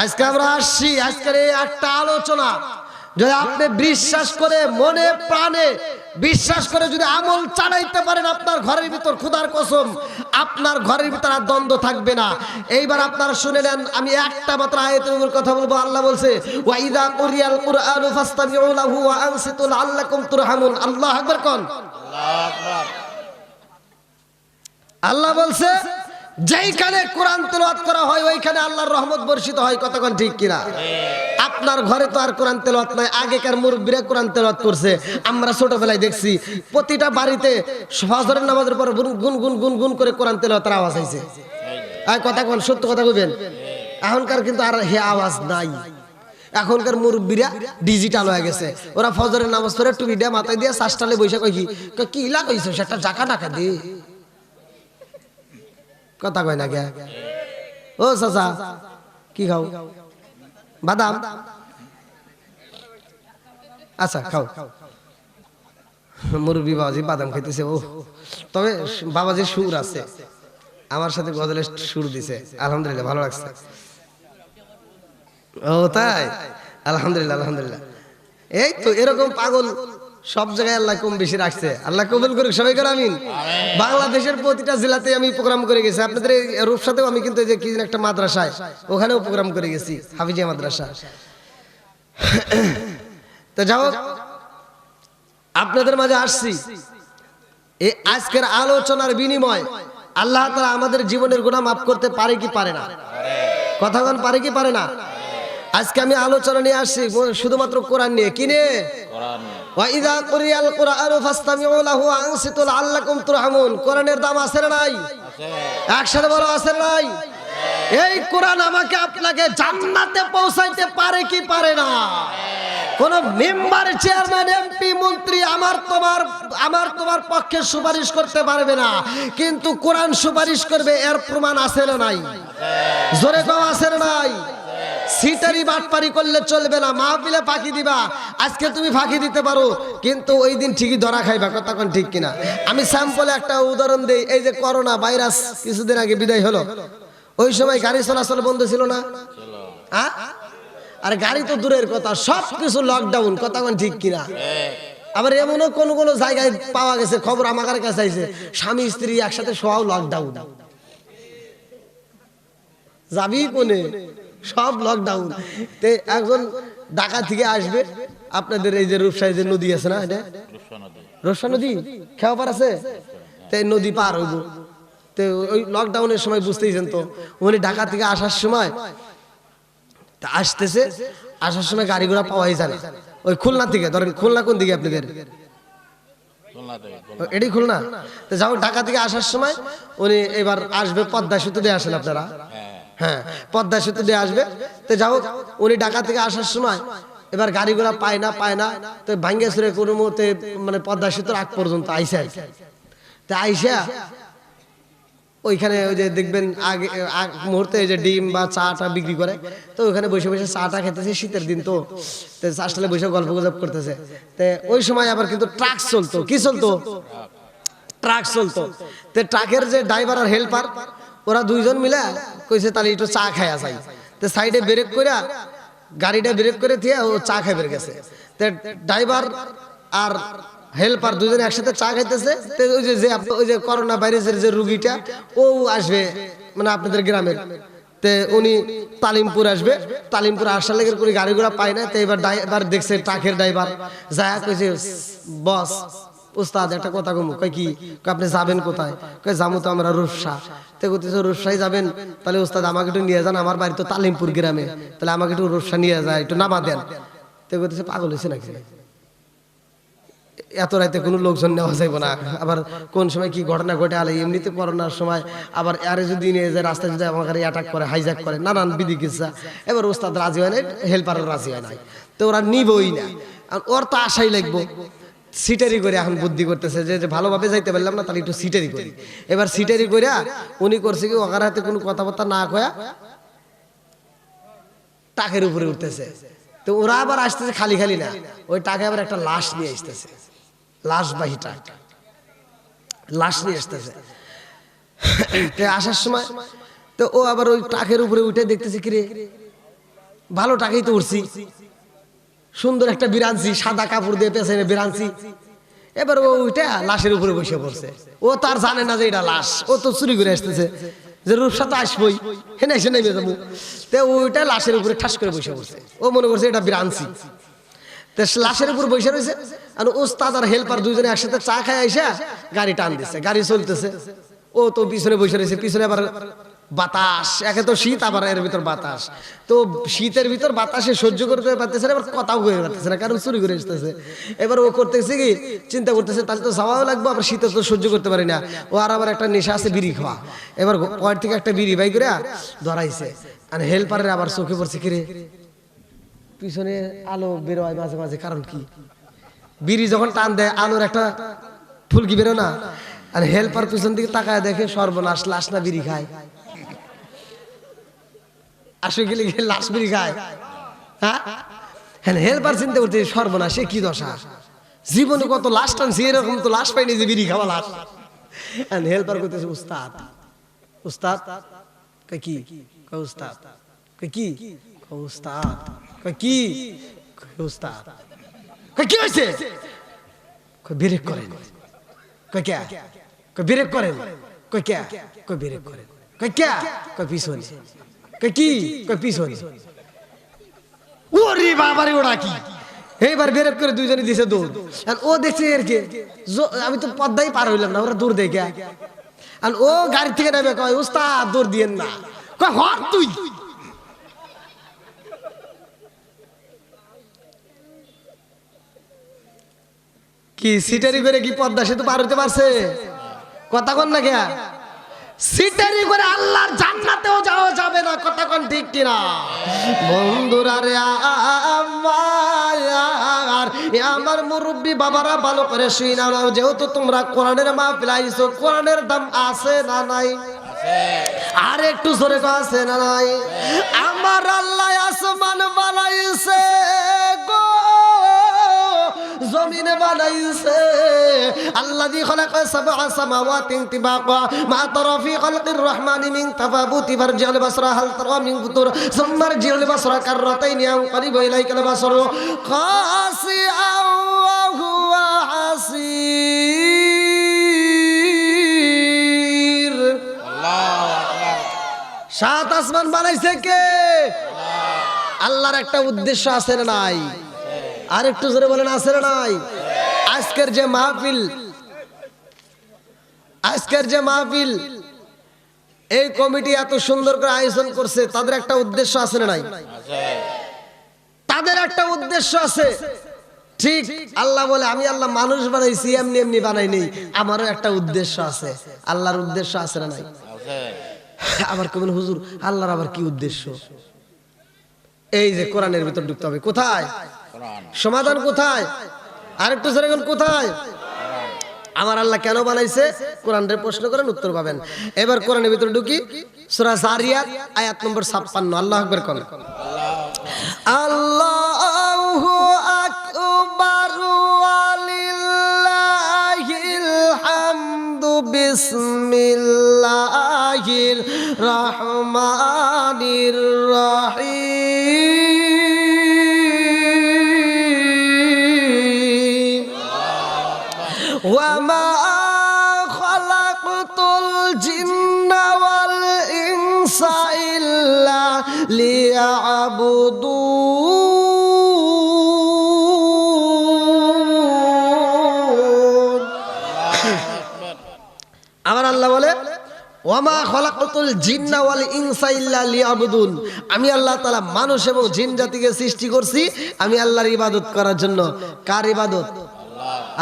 আজকে আমরা আসছি আজকের এই একটা আলোচনা, যদি আপনি বিশ্বাস করে মনে প্রাণে বিশ্বাস করে যদি আমল চালাইতে পারেন, আপনার ঘরের ভিতর খোদার কসম আপনার ঘরের ভিতর আর দ্বন্দ্ব থাকবে না। এইবার আপনারা শুনে নেন, আমি একটা মাত্র আয়াতের উপর কথা বলবো। আল্লাহ বলছে ওয়া ইযা কুরিয়াল কুরআনু ফাসতামিউ লাহু ওয়া আনসিতু লাআল্লাকুম তুরহামুন। আল্লাহু আকবার কোন? আল্লাহু আকবার। আল্লাহ বলছে যেইখানে কোরআন তেলাওয়াত করা হয় ওইখানে আল্লাহর রহমত বর্ষিত হয়। কতক্ষণ ঠিক কিনা? আপনার ঘরে তো আর কোরআন তেলাওয়াত নাই, আগেকার মুরব্বিরা কোরআন তেলাওয়াত করছে, আমরা ছোটবেলায় দেখছি প্রতিটা বাড়িতে ফজরের নামাজের পর গুন গুন গুন গুন করে কোরআন তেলাওয়াতের আওয়াজ হইছে। আর কথা কোন সত্য কথা কইবেন? এখনকার কিন্তু আর হে আওয়াজ নাই। এখনকার মুরব্বিরা ডিজিটাল হয়ে গেছে, ওরা ফজরের নামাজ পড়ে টুপিটা মাথায় দিয়ে শ্বাসটালে বসে কই কি ইলা কইছো সেটা জাকা টাকা দে, কথা কয় না কে? ও চাচা কি খাও? বাদাম? আচ্ছা খাও। মুরব্বী বাবাজি বাদাম খাইতেছে। ও তবে বাবাজির সুর আছে, আমার সাথে গজলের সুর দিছে, আলহামদুলিল্লাহ ভালো লাগছে। ও তাই? আলহামদুলিল্লাহ আলহামদুলিল্লাহ। এই তো এরকম পাগল সব জায়গায় আল্লাহ কম বেশি রাখছে। আল্লাহ কবুল করুক, সবাই করে আমিন। বাংলাদেশের প্রতিটা জেলাতে আমি প্রোগ্রাম করে গেছি। আপনাদের রূপসাতেও আমি কিন্তু যে কি একটা মাদ্রাসায় ওখানেও প্রোগ্রাম করে গেছি, হাফিজিয়া মাদ্রাসা। তো যাও, আপনাদের মাঝে আসছি এই আজকের আলোচনার বিনিময় আল্লাহ তাআলা আমাদের জীবনের গুনাহ মাফ করতে পারে কি পারে না? কথা কোন পারে কি পারে না? আজকে আমি আলোচনা নিয়ে আসছি শুধুমাত্র কোরআন নিয়ে। কি নিয়ে? কোরআন নিয়ে। ওয়া ইযা কুরিয়াল কুরআনু ফাসতামিউ লাহু ওয়া আনসিতু লাআল্লাকুম তুরহামুন। কোরআনের দাম আছে না নাই? আছে। একসাথে বলো আছে না নাই? এই কোরআন আমাকে আপনাকে জান্নাতে পৌঁছাইতে পারে কি পারে না? কোন মেম্বার, চেয়ারম্যান, এমপি, মন্ত্রী আমার তোমার পক্ষে সুপারিশ করতে পারবে না, কিন্তু কোরআন সুপারিশ করবে। এর প্রমাণ আছে না নাই? জোরে কও আছে না নাই? সিটারি বাটপারি করলে চলবে না। মাহফিলে ফাঁকি দিবা, আজকে তুমি ফাঁকি দিতে পারো, কিন্তু ওই দিন ঠিকই ধরা খাইবা। কথা কোন ঠিক কিনা? আমি স্যাম্পলে একটা উদাহরণ দেই। এই যে করোনা ভাইরাস কিছুদিন আগে বিদায় হলো, ওই সময় গাড়ি চলাচল বন্ধ ছিল না? আর গাড়ি তো দূরের কথা, সবকিছু লকডাউন। কথা কোন ঠিক কিনা? আবার এমনও কোন কোন জায়গায় পাওয়া গেছে, খবর আমার কাছে আইছে, স্বামী স্ত্রী একসাথে শোয়াও লকডাউন। যাবি কোনে? সব লকডাউন। তে একজন ঢাকা থেকে আসবে, আপনাদের এই যে রূপসায় যে নদী আছে না, এটা রূপসা নদী খেওয়াপার আছে, তে নদী পার হইব। তো ওই লকডাউনের সময় বুঝতেইছেন তো, উনি ঢাকা থেকে আসার সময় আসতেছে, আসার সময় গাড়ি ঘোড়া পাওয়াই যায় না। ওই খুলনা থেকে, ধরেন খুলনা কোন দিকে আপনাদের? এটাই খুলনা। তো যাও, ঢাকা থেকে আসার সময় উনি এবার আসবে পদ্মা সেতু দিয়ে আসেন আপনারা? হ্যাঁ, পদ্মা সেতু দিয়ে আসবে। তো যাও, উনি ঢাকা থেকে আসার সময় এবার গাড়ি ঘোড়া পায় না, তো ভাঙ্গে সুরে কোনো মুহূর্তে মানে পদ্মা সেতুর আগ পর্যন্ত আইসা, তো আইসা ওইখানে ওই যে দেখবেন আগে মুহূর্তে যে ডিম বা চাটা বিক্রি করে, তো ওইখানে বসে বসে চাটা খেতেছে, শীতের দিন তো চাষটালে বসে গল্প গুজব করতেছে। তো ওই সময় আবার কিন্তু ট্রাক চলতো। কি চলতো? ট্রাক চলতো। তো ট্রাকের যে ড্রাইভার আর হেল্পার, ওরা দুইজন মিলে কইছে তাহলে একটু চা খায়া যাই। তো সাইডে ব্রেক করে গাড়িটা ব্রেক করে দিয়ে ও চা খাই বের গেছে। তো ড্রাইভার আর হেল্পার দুজনে একসাথে চা খাইতেছে। তো ওই যে করোনা ভাইরাসের যে রুগীটা ও আসবে মানে আপনাদের গ্রামের, তে উনি তালিমপুর আসবে। তালিমপুর আসার লেগে করে গাড়ি ঘোড়া পায় না। তো এবার দেখছে ট্রাকের ড্রাইভার যায়, কইছে বস উস্তাদ একটা কথা কমু। কই কি? আপনি যাবেন কোথায়? কই যাবো তো আমরা রূপসা। তো কইতেছে রূপসাই যাবেন? তাহলে উস্তাদ আমাকে একটু নিয়ে যান, আমার বাড়ি তো তালিমপুর গ্রামে, তাহলে আমাকে একটু রূপসা নিয়ে যায়, একটু নামা দেন। তো কইতেছে পাগল হয়েছে নাকি, এত রাইতে কোনো লোকজন নেওয়া যাইব না, আবার কোন সময় কি ঘটনা ঘটে আলে। এমনিতে করোনার সময় আবার আরে যদি নিয়ে যায় রাস্তায় যদি আমার অ্যাটাক করে, হাইজ্যাক করে, নানান বিধি কিসা। এবার ওস্তাদ রাজি হয় নাই, হেল্পারও রাজি হয় নাই, তো ওরা নিবই না। ওর তো আশাই লাগবো। সিটারি করে এখন বুদ্ধি করতেছে যে ভালোভাবে যাইতে পারলাম না, তাহলে একটু সিটারি করি। এবার সিটারি করে উনি করছে কি, ওখানে হাতে কোনো কথাবার্তা না কয়া টাকের উপরে উঠতেছে। তো ওরা আবার আসতেছে খালি খালি না, ওই টাকে আবার একটা লাশ নিয়ে আসতেছে, লাশবাহী ট্রাক, লাশ নিয়ে আসতেছে। আসার সময় তো ও আবার ওই ট্রাকের উপরে উঠে দেখতেছে, কিরে ভালো টাকাই তো উঠছি, সুন্দর একটা বিরানছি, সাদা কাপড় দিয়ে পেছনে বিরানছি। এবার ও ওইটা লাশের উপরে বসে পড়ছে। ও তার জানে না যে এটা লাশ, ও তো চুরি করে আসতেছে, যে রূপসা তো আসবই, হেনে এসে নেমে যাবো। তো ওইটা লাশের উপরে ঠাস করে বসে পড়ছে। ও মনে করছে এটা বিরানছি। তো লাশের উপর বসে রয়েছে, আর ওস্তাদ আর হেল্পার দুইজনে একসাথে চা খায় আইসা গাড়ি টান দিচ্ছে, গাড়ি চলতেছে। ও তো পিছনে বসে রয়েছে, পিছনে আবার বাতাস, একে তো শীত, আবার এর ভিতর বাতাস। তো শীতের ভিতর বাতাসে সহ্য করতে পারতেছে না, এবার কথাও করে পারতেছে না, কারণ চুরি করে আসতেছে। এবার ও করতেছে কি, চিন্তা করতেছে তাহলে তো যাওয়াও লাগবে, আবার শীতে তো সহ্য করতে পারি না। ও আর আবার একটা নেশা আছে বিড়ি খাওয়া। এবার পয়ের থেকে একটা বিড়ি বাই করে ধরাইছে। আর হেল্পারের আবার চোখে পড়ছে, কিরে পিছনে আলো বেরোয় মাঝে মাঝে, কারণ কি? বিড়ি যখন টান দেয় আলোর একটা ফুলকি বেরো না। আর হেল্পার পিছন দিকে তাকায় দেখে সর্বনাশ, লাশ না বিড়ি খায়। আসলে গেলে লাশ বিড়ি খায়। হ্যাঁ, হেল্পার চিন্তা করতে সর্বনাশ, সে কি দশা, জীবনে কত লাশ টানছি, এরকম তো লাশ পাইনি যে বিড়ি খাওয়া লাশ। হেল্পার করতেছে, উস্তাদ উস্তাদ কি উস্তাদ কি উস্তাদ কি উস্তাদ কি হয়েছে, ব্রেক করেন, ব্রেক করেন, ব্রেক করেন, পিছনে কি পিছনে। ওরে বাবারে, ওরা কি এইবার ব্রেক করে দুইজনে দিছে দৌড়। আর ও দেখছে এর কে, আমি তো পদ্মাই পার হইলাম না, ওরা দৌড় দেখে। আর ও গাড়ি থেকে নেবে, কয় উস্তাদ দৌড় দিয়েন না, কয় হট তুই। কি সিটারি করে কি পদ্মা সেতু পার হইতে পারছে? কথা কন না কে, সিটারি করে আল্লাহর জান্নাতেও যাওয়া যাবে না, কথা কন ঠিক কিনা বন্ধুরা রে? আমার মুরব্বী বাবারা ভালো করে শুই না, যেহেতু তোমরা কোরআনের মাহফিল আইছো, কোরআনের দাম আছে না নাই? আর একটু জোরে আছে না নাই? আমার আল্লাহ আসমান বানাইছে গো, জমিনে বানাইছে। আল্লাযী খালাকা সাবআ সামাওয়াতি তিবাকা মা তারা ফি খালকির রহমানি মিন তাফাবুতি ফারজিল বাসরা হাল তারা মিন ফুতুর সুম্মা রজিল বাসরা কাররাতাইনি আনকারিব ইলাইকাল বাসরু খাসিআ ওয়া হুয়া হাসির। আল্লাহু আকবার। সাত আসমান বানাইছে কে? আল্লাহর একটা উদ্দেশ্য আছে না নাই? আর একটু জোরে বলেন, আছে না নাই? আজকের যে মাহফিল এই কমিটি এত সুন্দর করে আয়োজন করছে, তাদের একটা উদ্দেশ্য আছে না নাই? তাদের একটা উদ্দেশ্য আছে। ঠিক আল্লাহ বলে, আমি আল্লাহ মানুষ বানাইছি, এমনি এমনি বানাইনি, আমারও একটা উদ্দেশ্য আছে। আল্লাহর উদ্দেশ্য আছে না নাই? আবার কেমন হুজুর, আল্লাহর আবার কি উদ্দেশ্য? এই যে কোরআনের ভিতর ঢুকতে হবে। কোথায় সমাধান? কোথায়? আরেকটু জোরে বলেন, কোথায়? আমার আল্লাহ কেন বানাইছে? কোরআনের প্রশ্ন করেন, উত্তর পাবেন। এবার কোরআনের ভিতরে ঢুকি, সূরা জারিয়াত আয়াত নম্বর 56। আল্লাহু আকবার কোন, আল্লাহু আকবার ওয়ালিল্লাহিল হামদু বিসমিল্লাহির রহমানির রহিম। وما خلقت الجن والإنس إلا ليعبدون। আমার আল্লাহ বলে, ওয়ামা খলাকতুল জিন্না ওয়াল ইনসা ইল্লা লিয়াবুদুন। আমি আল্লাহ তাআলা মানুষ এবং জিন জাতিকে সৃষ্টি করছি আমি আল্লাহর ইবাদত করার জন্য। কার ইবাদত?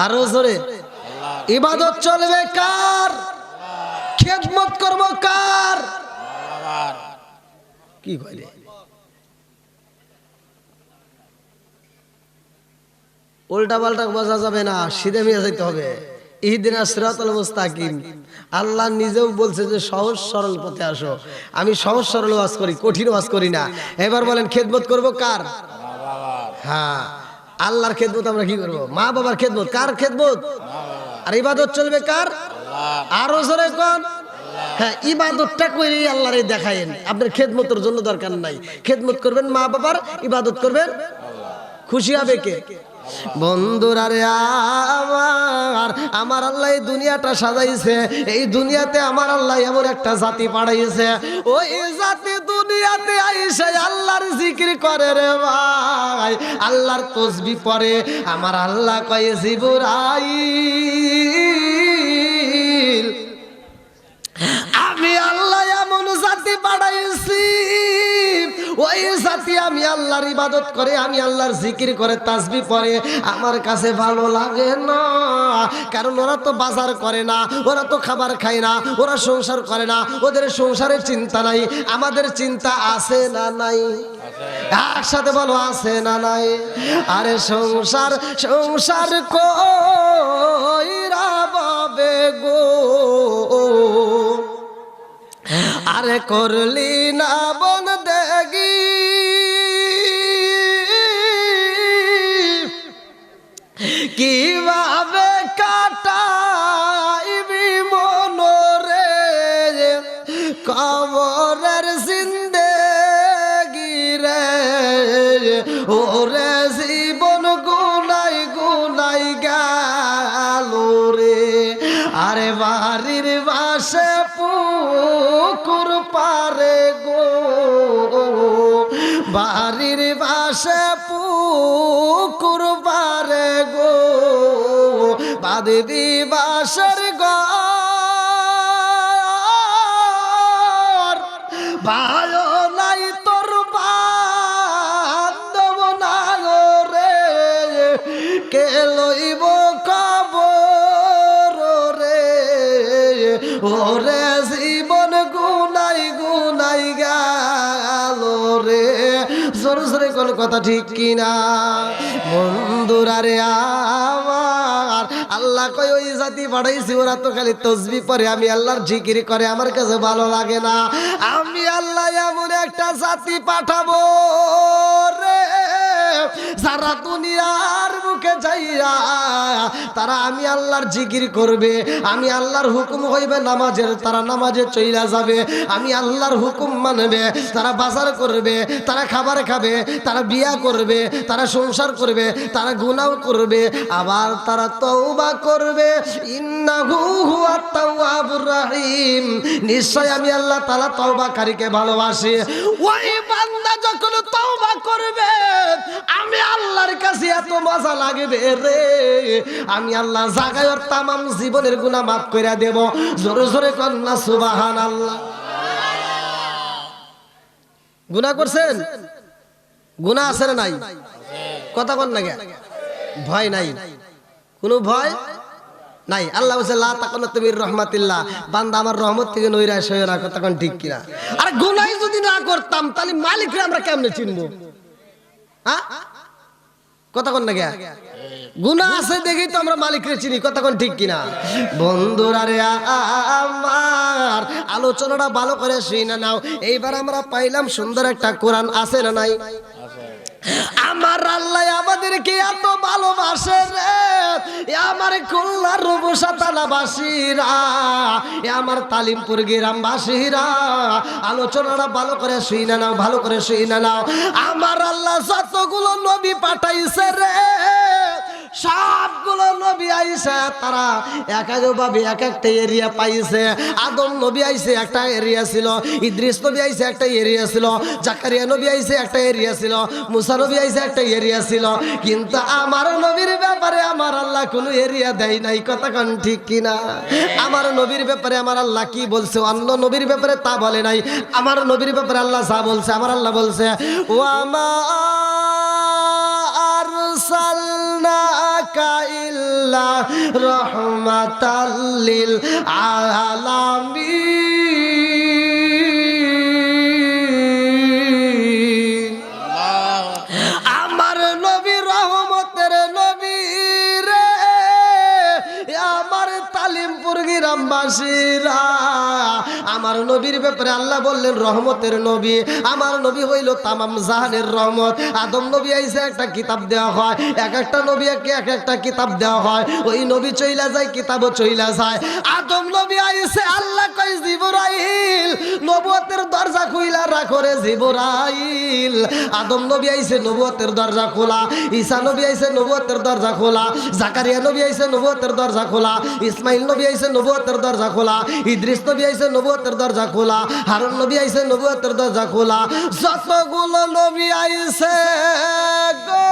আরো জোরে, ইবাদত চলবে কার? খেদমত করব কার? কি কইলে উল্টা পাল্টা বোঝা যাবে না, সিধে মিয়া যাইতে হবে। ইহদিনাস সিরাতাল মুস্তাকিম। আল্লাহ নিজেও বলছে যে সহজ সরল পথে আসো। আমি সহজ সরল ওয়াজ করি, কঠিন ওয়াজ করি না। এবার বলেন খেদমত করব কার? হ্যাঁ, আল্লাহর খেদমত আমরা কি করব? মা বাবার খেদমত। কার খেদমত? আর ইবাদত চলবে কার? আরো জোরে কোন? হ্যাঁ, ইবাদতটা করে আল্লাহরে দেখায়েন। আপনার খেদমতের জন্য দরকার নাই, খেদমত করবেন মা বাবার, ইবাদত করবেন, খুশি হবে কে? বন্ধুরা রে আমার আল্লাহ এই দুনিয়াটা সাজাইছে, এই দুনিয়াতে আমার আল্লাহ এমন একটা জাতি পাঠাইছে, ওই জাতি দুনিয়াতে আইসে আল্লাহর জিকির করে রে ভাই, আল্লাহর তাসবিহ পড়ে। আমার আল্লাহ কয় জিবরাইল, আমি আল্লাহ এমন জাতি পাঠাইছি, ওই জাতি আমি আল্লাহর ইবাদত করে, আমি আল্লাহর জিকির করে, তাসবিহ পড়ে। আমার কাছে ভালো লাগে না, কারণ ওরা তো বাজার করে না, ওরা তো খাবার খায় না, ওরা সংসার করে না, ওদের সংসারের চিন্তা নাই। আমাদের চিন্তা আছে না নাই? একসাথে বলো, আছে না নাই? আরে সংসার সংসার কইরা বাবে গো, আরে করলি না বন দেগি, কিভাবে কাটাইবি মনরে কবরের জিন্দেগি রে, ওরে জীবন গুনাই গুনাই গেল রে। আরে বাড়ির বাসে পুকুর পারে গো, বাড়ির বাসে পুকুর পারে গো, বাদবি বাসের ঘর, ভালো নাই তোর বান্ধব না রে, কে লইব কবর রে, ওরে জীবন গুনাই গুনাই গেল রে। জোরে জোরে কোন কথা ঠিক কিনা? বন্ধুরা রে আমার আল্লাহ কয় ওই জাতি পাঠাইছি, ওরা তো খালি তাসবিহ পড়ে, আমি আল্লাহর জিকির করে, আমার কাছে ভালো লাগে না। আমি আল্লাহ এমন একটা জাতি পাঠাবো রে, যারা দুনিয়ার মুখে যাইয়া তারা আমি আল্লাহর জিকির করবে, আমি আল্লাহর হুকুম হইবে নামাজের, তারা নামাজে চইলা যাবে, আমি আল্লাহর হুকুম মানবে, তারা বাজার করবে, তারা খাবার খাবে, তারা বিয়া করবে, তারা সংসার করবে, তারা গুনাহ করবে, আবার তারা তওবা করবে। ইন্নাহু হুয়াত তাওয়াবুর রহিম, নিশ্চয় আমি আল্লাহ তাআলা তওবাকারীকে ভালোবাসি। ওই বান্দা যখন তওবা করবে আমি আল্লাহর কাছে এত মজা লাগবে রে, আমি আল্লাহ জাগায় ওর তামাম জীবনের গুনাহ মাফ করে দেব। জোরে জোরে কর না সুবহানাল্লাহ। গুনাহ করছেন? গুনাহ আছে না নাই? কথা বল না, ভয় নাই, কোনো ভয় নাই। আল্লাহ বলছে লা তাকুনাতু মির রাহমাতিল্লাহ, বান্দা আমার রহমত থেকে নৈরাশ হয়ে না। কথা কোন ঠিক কিনা? আরে গুনাহ যদি না করতাম তাহলে মালিকরে আমরা কেমনে চিনবো? হ্যাঁ, কথা কোন না? গুনাহ আছে দেখেই তো আমরা মালিকরে চিনি। কথা কোন ঠিক কিনা? বন্ধুরা রে আমার আলোচনাটা ভালো করে শুনে নাও। এইবার আমরা পাইলাম সুন্দর একটা কোরআন, আছে না নাই? আমার আল্লাহ আমাদেরকে এত ভালোবাসে রে, আমার খুলনার রূপসা থানাবাসীরা, আমার তালিমপুর গ্রামবাসীরা, আলোচনাটা ভালো করে শুনে নাও, ভালো করে শুনে নাও। আমার আল্লাহ যতগুলো নবী পাঠাইছে রে, সবগুলো নবী আইসে তারা এক এক ভাবে এক একটা এরিয়া পাইছে। আদম নবী আইসে একটা এরিয়া ছিল, ইদ্রিস নবী আইসে একটা এরিয়া ছিল, জাকারিয়া নবী আইসে একটা এরিয়া ছিল, মুসা নবী আইসে একটা এরিয়া ছিল। কিন্তু আমার নবীর ব্যাপারে আমার আল্লাহ কোনো এরিয়া দেয় নাই। কথা কোন ঠিক কিনা? আমার নবীর ব্যাপারে আমার আল্লাহ কি বলছে অন্য নবীর ব্যাপারে তা বলে নাই। আমার নবীর ব্যাপারে আল্লাহ যা বলছে, আমার আল্লাহ বলছে ওয়ামা আরসালনাকা ইল্লা রাহমাতাল লিল আলামিন। আমার নবী রহমতের নবী রে, আমার তালিমপুর গ্রামবাসীরা, আমার আমার নবীর ব্যাপারে আল্লাহ বললেন রহমতের নবী। আমার নবী হইল তামাম জাহানের রহমত। আদম নবী আইসে একটা কিতাব দেওয়া হয়, এক একটা নবীকে এক একটা কিতাব দেওয়া হয়। ওই নবী চইলা যায়, কিতাবও চইলা যায়। আদম নবী আইসে, আল্লাহ কয় জিবরাইল নবুয়তের দরজা খুইলা রাখো রে জিবরাইল। আদম নবী আইসে, নবুয়তের দরজা খোলা। ঈসা নবী আইসে, নবুয়তের দরজা খোলা। জাকারিয়া নবী আইসে, নবুয়তের দরজা খোলা। ইসমাইল নবী আইসে, নবুয়তের দরজা খোলা। ইদ্রিস নবী আইসে, নবুয়তের দরজা খোলা। হারুন নবী আইসে, নবুয়তের দরজা খোলা। যতগুলো নবী আইসে গো,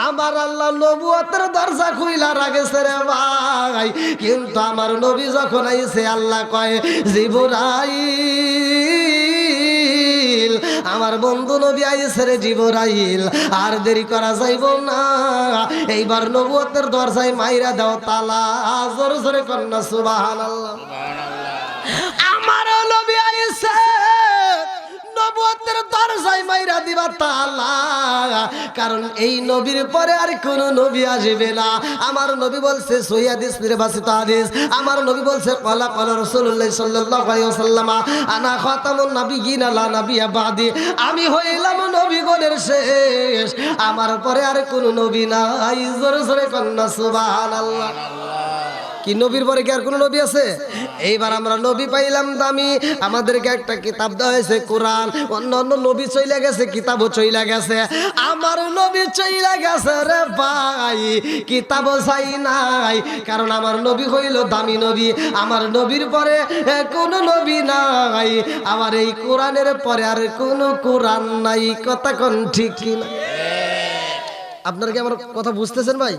আমার আল্লাহ নবুয়তের দরজা খুইলা রাখেছে রে ভাই। কিন্তু আমার নবী যখন আইসে, আল্লাহ কয় জিবরাইল, আমার বন্ধু নবী আইসে রে জিবরাইল, আর দেরি করা যাইব না, এইবার নবুয়তের দরজায় মাইরা দাও তালা। জোরে জোরে কন্যা সুবহানাল্লাহ। আমার নবী আইসে, নবুয়তের দরজায় মাইরা দিবা তালা, কারণ এই নবীর পরে আর কোন নবী আসবে না। আমার নবী বলছে, সহিহ হাদিস নির্বাচিত হাদিস, আমার নবী বলছে ক্বালা ক্বালা রাসূলুল্লাহ সাল্লাল্লাহু আলাইহি ওয়াসাল্লাম আনা খাতামুন নাবিয়্যিন লা নাবিয়্যা বাদি, আমি হইলাম নবীগণের শেষ, আমার পরে আর কোন নবী নাই। জোরে জোরে কন্যা সুবহানাল্লাহ। কি নবীর পরে কি আর কোন নবী আছে? এইবার আমরা নবী পাইলাম দামি, আমাদেরকে একটা কিতাব দেওয়া হয়েছে কোরআন। অন্য অন্য নবী চইলা গেছে, কিতাবও চইলা গেছে, আমার নবী চইলা গেছে রে ভাই, কিতাবও চাই নাই, কারণ আমার নবী হইল দামি নবী। আমার নবীর পরে কোন নবী নাই, আমার এই কোরআনের পরে আর কোন কোরআন নাই। কথা কোন ঠিক কিনা? আপনারা কি আমার কথা বুঝতেছেন ভাই?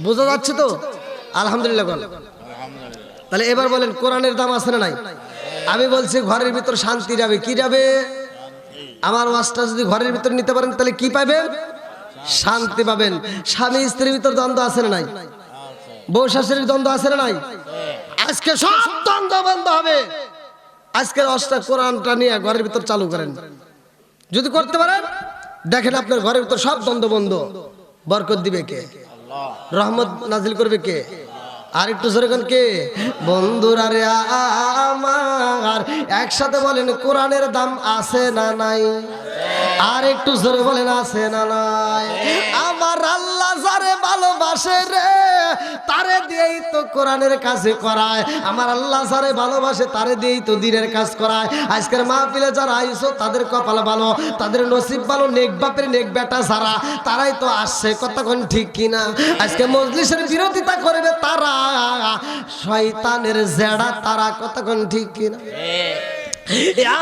বোঝা যাচ্ছে তো? আলহামদুলিল্লাহ। তাহলে এবার বলেন কোরআনের দাম আছে না নাই? আমি বলছি ঘরের ভিতর শান্তি যাবে। কি যাবে? আমার ওয়াজটা যদি ঘরের ভিতর নিতে পারেন তাহলে কি পাবেন? শান্তি পাবেন। স্বামী স্ত্রীর ভিতর দ্বন্দ্ব আছে না নাই? বউ শাশুড়ির দ্বন্দ্ব আছে না নাই? আজকে সব দ্বন্দ্ব বন্ধ হবে। আজকের ওয়াজটা কোরআনটা নিয়ে ঘরের ভিতর চালু করেন, যদি করতে পারেন দেখেন আপনার ঘরের ভিতর সব দ্বন্দ্ব বন্ধ। বরকত দিবে কে? রহমত নাজিল করবে কে? আর একটু জোরে কোন কে? বন্ধুরা রে আমার, একসাথে বলেন কোরআনের দাম আছে না নাই? আর একটু জোরে বলেন আছে না নাই? আমার আল্লাহ যারে ভালোবাসে রে, তারে দিয়েই তো কোরআনের কাছে করায়। আমার আল্লাহ যারে ভালোবাসে তারে দিয়েই তো দ্বীনের কাজ করায়। আজকের মাহফিলে যারা আইছো তাদের কপাল ভালো, তাদের নসিব ভালো। নেক বাপের নেক বেটা যারা, তারাই তো আসছে। কতক্ষণ ঠিক কিনা? আজকে মজলিসের বিরোধিতা করবে তারা, শয়তানের জেড়া তারা। কতক্ষণ ঠিক কিনা?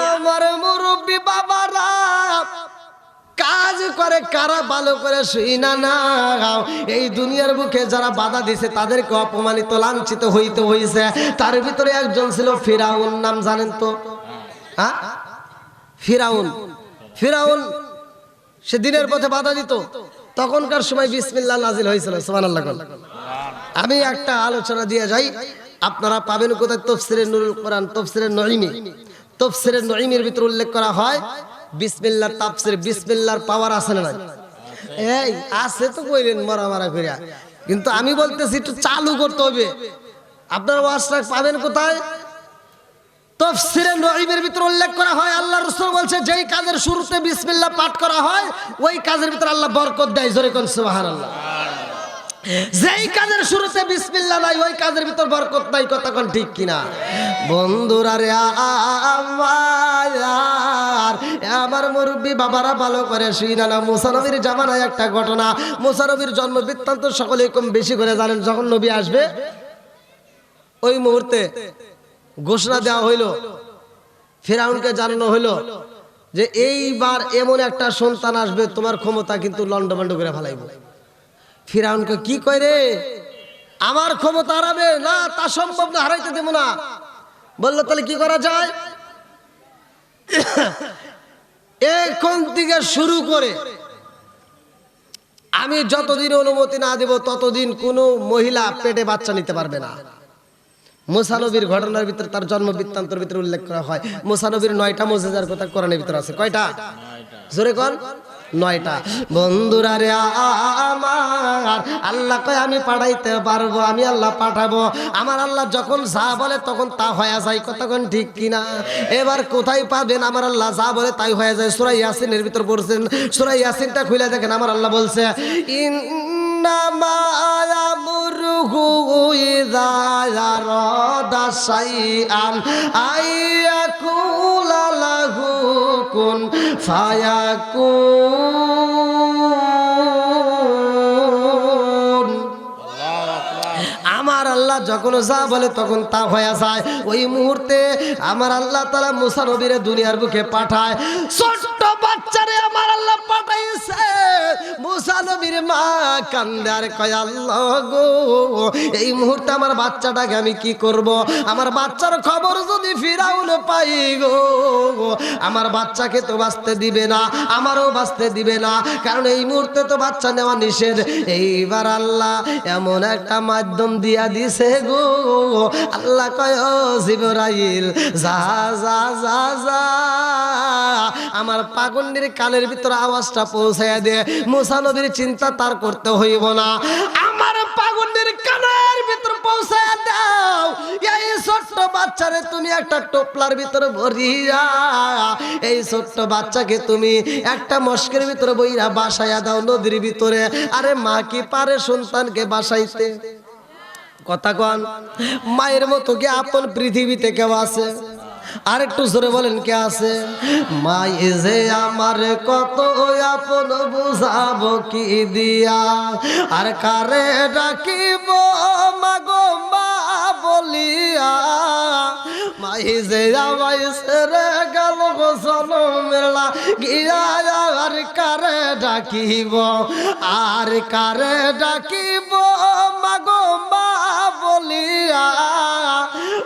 আমার মুরব্বী বাবারা কাজ করে কারা ভালো করে শুই না না। এই দুনিয়ার বুকে যারা বাধা দিছে তাদেরকে অপমানিত লাঞ্ছিত হইতে হইছে। তার ভিতরে একজন ছিল ফিরাউন, নাম জানেন তো? হ্যাঁ, ফিরাউন। ফিরাউন সে দিনের পথে বাধা দিত, তখনকার সময় বিসমিল্লাহ নাজিল হয়েছিল। সুবহানাল্লাহ। আমি একটা আলোচনা দিয়ে যাই, আপনারা পাবেন কোথায়? তাফসীরে নুরুল কোরআন, তাফসীরে নঈমি। তাফসীরে নঈমির ভিতরে উল্লেখ করা হয় বিসমিল্লাহর তাফসীর। বিসমিল্লাহর পাওয়ার আছে না নাই? এই আছে তো, কইলেন মারা মারা কইরা, কিন্তু আমি বলতেছি একটু চালু করতে হবে। আপনারা ওয়াজটা পাবেন কোথায়? তাফসীরে নঈমির ভিতরে উল্লেখ করা হয়, আল্লাহ রাসূল বলছে যেই কাজের শুরুতে বিসমিল্লাহ পাঠ করা হয় ওই কাজের ভিতরে আল্লাহ বরকত দেয়। জোরে কোন সুবহানাল্লাহ। যেই কাজের শুরুতে বিসমিল্লাহ নাই ওই কাজের ভিতর বরকত নাই। কতক্ষণ ঠিক কিনা? বন্ধুরা রে আমার মুরব্বী বাবারা ভালো করে শুই না না। মুসা নবীর জামানায় একটা ঘটনা, মুসা নবীর জন্ম বৃত্তান্ত সকলে কম বেশি করে জানেন। যখন নবী আসবে ওই মুহূর্তে ঘোষণা দেওয়া হইল, ফিরাউনকে জানানো হইল যে এইবার এমন একটা সন্তান আসবে তোমার ক্ষমতা কিন্তু লন্ডভন্ড করে ফেলাইব। ফিরাউনকে কি কয় রে, আমার ক্ষমতা হারাবে না, তা সম্ভব না, হারাইতে দেব না। বললো তাহলে কি করা যায়? এখন থেকে শুরু করে আমি যতদিন অনুমতি না দেব ততদিন কোনো মহিলা পেটে বাচ্চা নিতে পারবে না। মুসা নবীর ঘটনার ভিতরে, তার জন্ম বৃত্তান্তের ভিতরে উল্লেখ করা হয় মুসা নবীর 9টা মুজিজার কথা কোরআনের ভিতরে আছে। কয়টা? জোরে কোন? 9টা। বন্ধুরা রে আমার, আল্লাহ কয় আমি পাঠাইতে পারবো, আমি আল্লাহ পাঠাবো। আমার আল্লাহ যখন যা বলে তখন তা হয়ে যায়, কতক্ষণ ঠিক কিনা? এবার কোথায় পাবেন? আমার আল্লাহ যা বলে তাই হয়ে যায়। সূরা ইয়াসিনের ভিতর পড়ছেন, সূরা ইয়াসিনটা খুলে দেখেন, আমার আল্লাহ বলছে ইন্নামা ইয়ামুরুহু ইযা আরাদা শাইআন আইয়াকুলা লাহু কুন ফায়াকুন। আমার আল্লাহ যখন যা বলে তখন তা হয়ে যায়। ওই মুহূর্তে আমার আল্লাহ তাআলা মুসা নবীরে দুনিয়ার বুকে পাঠায়। ছোট্ট বাচ্চারে আমার আল্লাহ পাঠাইছে। মুসা নবীর মা কান্দে আর কয় আল্লাহ গো, এই মুহূর্তে আমার বাচ্চাটাকে আমি কি করব? আমার বাচ্চার খবর যদি ফিরাউন পাই গো, আমার বাচ্চাকে তো বাঁচতে দিবে না, আমারও বাঁচতে দিবে না, কারণ এই মুহূর্তে তো বাচ্চা নেওয়া নিষেধ। এইবার আল্লাহ এমন একটা মাধ্যম দিয়া দিছে গো, আল্লাহ কয় ও জিবরাইল যা যা যা যা, আমার পাগন্ডির কানের ভিতর আওয়াজটা পৌঁছায়া দে। মুসা নবীর চিন্তা তার করতে হইব না, আমার পাগন্ডির কানের ভিতর পৌঁছায়া দাও। এই ছোট্ট বাচ্চারে তুমি একটা টোপলার ভিতর ভরিয়া, এই ছোট্ট বাচ্চাকে তুমি একটা মস্কের ভিতরে বইরা বাসায়া দাও নদীর ভিতরে। আরে মা কি পারে সন্তানকে বাসাইতে? কথা কন, মায়ের মতো কি আপন পৃথিবীতে কেউ আছে? আর একটু জোরে বলেন কে আছে? মাই যে আমার কত আপন, বুঝাবো কি দিয়া, আর কারে ডাকিব মাগো মা বলিয়া। মাই যে আমায় ছেড়ে গেল গো জনমের লাগিয়া, আর কারে ডাকিব, আর কারে ডাকিব মাগো মা বলিয়া।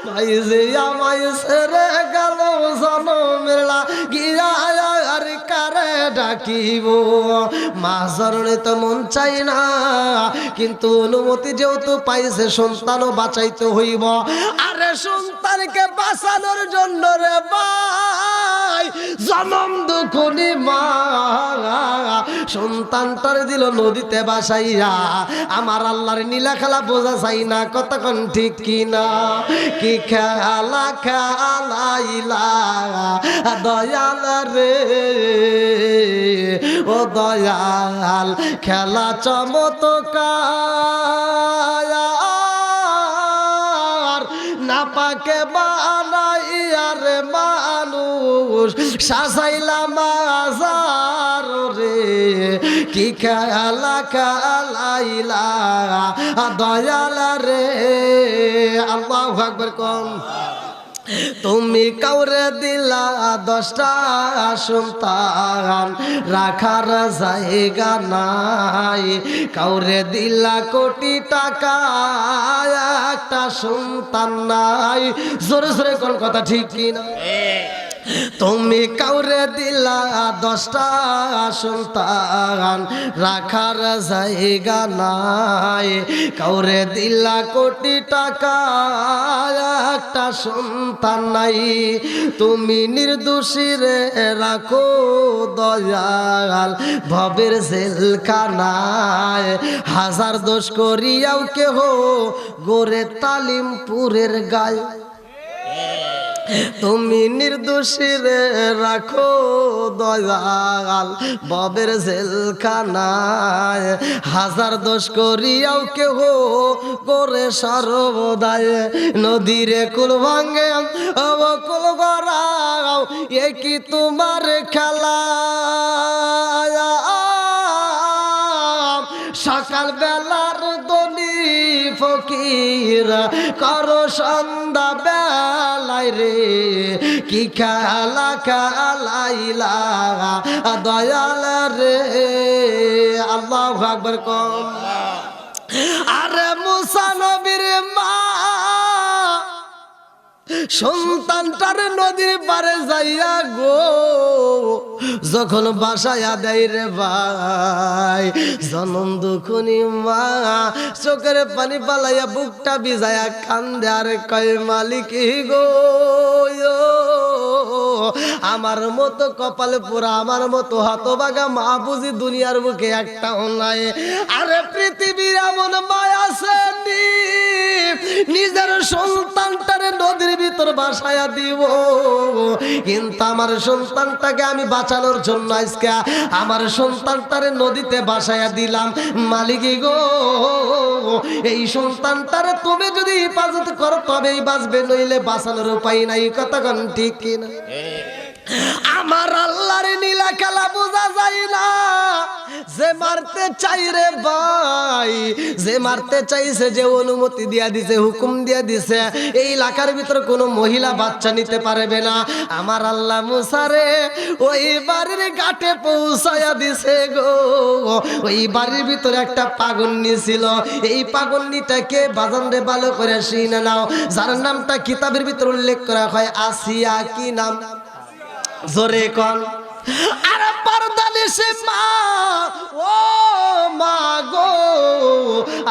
ভাই যে আমায় ছেড়ে গেল জনমের লাগিয়া, আর কারে ডাকিব। মা চরণে তো মন চাই না, কিন্তু অনুমতি যেহেতু পাইছে সন্তানও বাঁচাইতে হইব। আরে সন্তানকে বাঁচানোর জন্য রে ভাই জনম দুঃখনি মা সন্তানটার দিল নদীতে বাসাইয়া। আমার আল্লাহর নীলা খেলা বোঝা চাই না, কতক্ষণ ঠিক কিনা? কি খেলা খেলাইলা দয়াল রে, ও দয়াল খেলা চমৎকার, না পাকে বানাইয়ার মানুষ সাজাইলাম মাজার রে। কি খেলা খেলাইলা দয়াল রে। আল্লাহু আকবার কম। তুমি কাউরে দিলা 10টা সন্তান, রাখার জায়গা নাই। কাউরে দিলা কোটি টাকা, একটা সন্তান নাই। জোরে জোরে কোন কথা ঠিক কিনা? তুমি কাউরে দিলা 10টা সন্তান, রাখার জায়গা নাই। কাউরে দিলা কোটি টাকা, একটা সন্তান নাই। তুমি নির্দোষী রে রাখো দয়াল ভবের জেলখানায়। হাজার দোষ করিয়াও কেহ গোরে তালিমপুরের গায়ে। তুমি নির্দোষী রে রাখো দয়াল ববের জেলখানায়। হাজার দোষ করিয়াও কেহ করে সর্বদায়। নদীরে কুল ভাঙ্গে কুল গড়াও, এ কি তোমার খেলা? সকাল বেলার দনি ফকির করো সন্ধ্যা বেলায় রে। কি খেলা খেলাইলা দয়াল রে। আল্লাহু আকবার কম। আরে মুসা নবীর মা সন্তানটার নদীর পারে যাইয়া গো যখন বাসায়া দেয় রে ভাই, জনম দুখনি মা চোখের পানি পালাইয়া বুকটা ভিজায়া কান্দে আর কয় মালিক গো আমার মতো কপালে পোড়া, আমার মতো হতভাগা মা বুঝি দুনিয়ার বুকে একটাও নাই। আরে পৃথিবীর এমন মায়া আছে নিজের সন্তানটারে নদীর ভিতর ভাসায়া দিব, কিন্তু আমার সন্তানটাকে আমি বাঁচানোর জন্য আজকে আমার সন্তানটারে নদীতে ভাসায়া দিলাম। মালিক গো, এই সন্তানটারে তুমি যদি হেফাজত করো তবেই বাঁচবে, নইলে বাঁচানোর উপায় নাই। কথা কোন ঠিক কিনা? আমার আল্লাহর নীলা খেলা বোঝা যায় না। যে মারতে চাই রে ভাই, যে মারতে চাইছে, যে অনুমতি দিয়া দিছে, হুকুম দিয়া দিছে, এই এলাকার ভিতরে কোনো মহিলা বাচ্চা নিতে পারবে না। আমার আল্লাহ মুসারে ওই বাড়ির ঘাটে পৌঁছায়া দিছে গো। ওই বাড়ির ভিতরে একটা পাগন্নি ছিল। এই পাগন্নিটাকে বাজান রে ভালো করে শুনে নাও, যার নামটা কিতাবের ভিতরে উল্লেখ করা হয় আসিয়া। কি নাম? জোরে কোন। আরে পারদানিসে মা, ও মা গো,